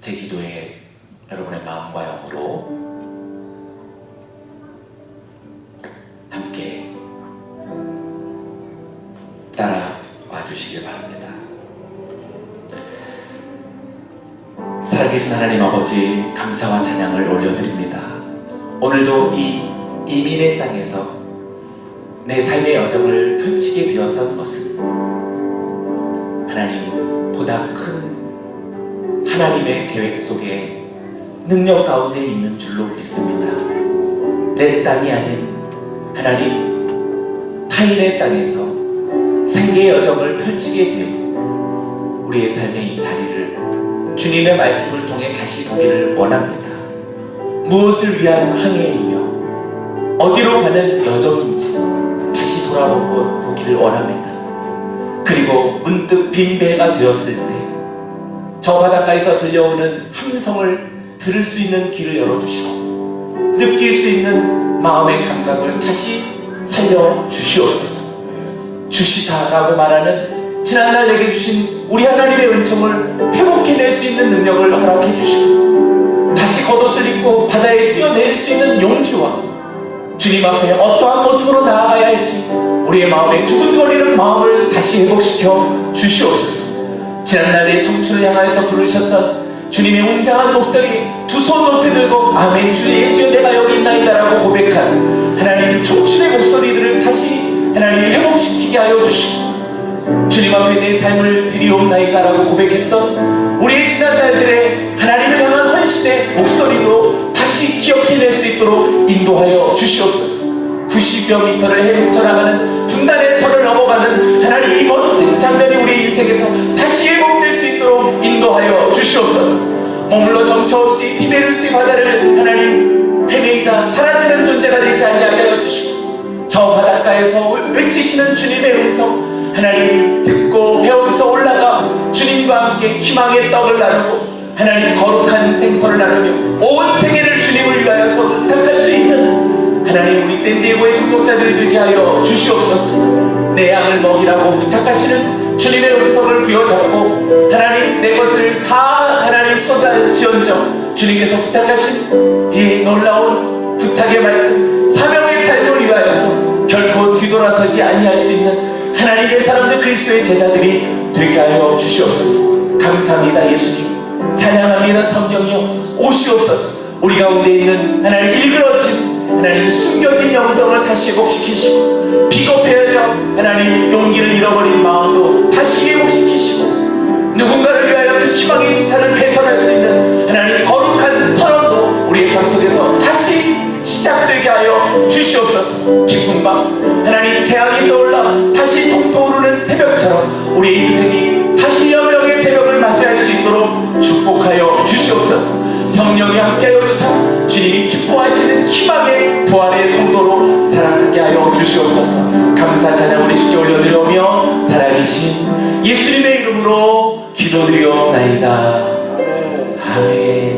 제 기도에 여러분의 마음과 영으로 함께 따라와 주시길 바랍니다. 살아계신 하나님 아버지, 감사와 찬양을 올려드립니다. 오늘도 이 이민의 땅에서 내 삶의 여정을 펼치게 되었던 것은 하나님 보다 큰 하나님의 계획 속에 능력 가운데 있는 줄로 믿습니다. 내 땅이 아닌 하나님 타인의 땅에서 생계의 여정을 펼치게 되어 우리의 삶의 이 자리를 주님의 말씀을 통해 다시 보기를 원합니다. 무엇을 위한 항해이며 어디로 가는 여정인지 다시 돌아보기를 원합니다. 그리고 문득 빈 배가 되었을 때 저 바닷가에서 들려오는 함성을 들을 수 있는 귀를 열어주시고 느낄 수 있는 마음의 감각을 다시 살려주시옵소서. 주시다라고 말하는 지난날 내게 주신 우리 하나님의 은총을 회복해낼 수 있는 능력을 허락해 주시고 다시 겉옷을 입고 바다에 뛰어내릴 수 있는 용기와 주님 앞에 어떠한 모습으로 나아가야 할지 우리의 마음에 두근거리는 마음을 다시 회복시켜 주시옵소서. 지난날 내 청춘을 향하여서 부르셨던 주님의 웅장한 목소리 두 손 높이 들고 아멘 주 예수여 내가 여기 있나이다라고 고백한 하나님 청춘의 목소리들을 다시 하나님 회복시키게 하여 주시고 주님 앞에 내 삶을 드리옵나이다라고 고백했던 우리의 지난 날들의 하나님을 향한 헌신의 목소리도 다시 기억해낼 수 있도록 인도하여 주시옵소서. 90여 미터를 헤엄쳐나가는 분단의 선을 넘어가는 하나님 이 멋진 장면이 우리 인생에서 다시 회복될 수 있도록 인도하여 주시옵소서. 머물러 정처 없이 티베리우스의 바다를 하나님 헤매이다 사라지는 존재가 되지 아니하게 하여 주시고, 저 바닷가에서 외치시는 주님의 음성 하나님 듣고 헤엄쳐 올라가 주님과 함께 희망의 떡을 나누고 하나님 거룩한 생선을 나누며 온 세계를 주님을 위하여서 의탁할 수 있는 하나님 우리 샌디에고의 등록자들이 되게 하여 주시옵소서. 내 양을 먹이라고 부탁하시는 주님의 음성을 부여잡고 하나님 내 것을 다 하나님 쏟아지언정 주님께서 부탁하신 이 놀라운 부탁의 말씀 사명의 삶을 위하여서 결코 뒤돌아서지 아니할 수 있는 하나님의 사람들 그리스도의 제자들이 되게 하여 주시옵소서. 감사합니다 예수님. 찬양합니다 성령이여 오시옵소서. 우리 가운데 있는 하나님 일그러진 하나님 숨겨진 영성을 다시 회복시키시고 비겁해져 하나님 용기를 잃어버린 마음도 다시 회복시키시고 누군가를 위하여서 희망의 지탄을 배설할 수 있는 하나님 거룩한 선언도 우리의 삶 속에서 다시 시작되게 하여 주시옵소서. 깊은 밤 하나님 태양이 떠올라 다시 동토오르는 새벽처럼 우리의 인생이 다시 여명의 새벽을 맞이할 수 있도록 축복하여 주시옵소서. 성령이 함께하여 주사 주님이 기뻐하시는 희망의 부활의 성도로 살아가게 하여 주시옵소서. 감사 찬양 우리 주께 올려드리며 살아계신 예수님의 이름으로 기도드리옵나이다. 아멘.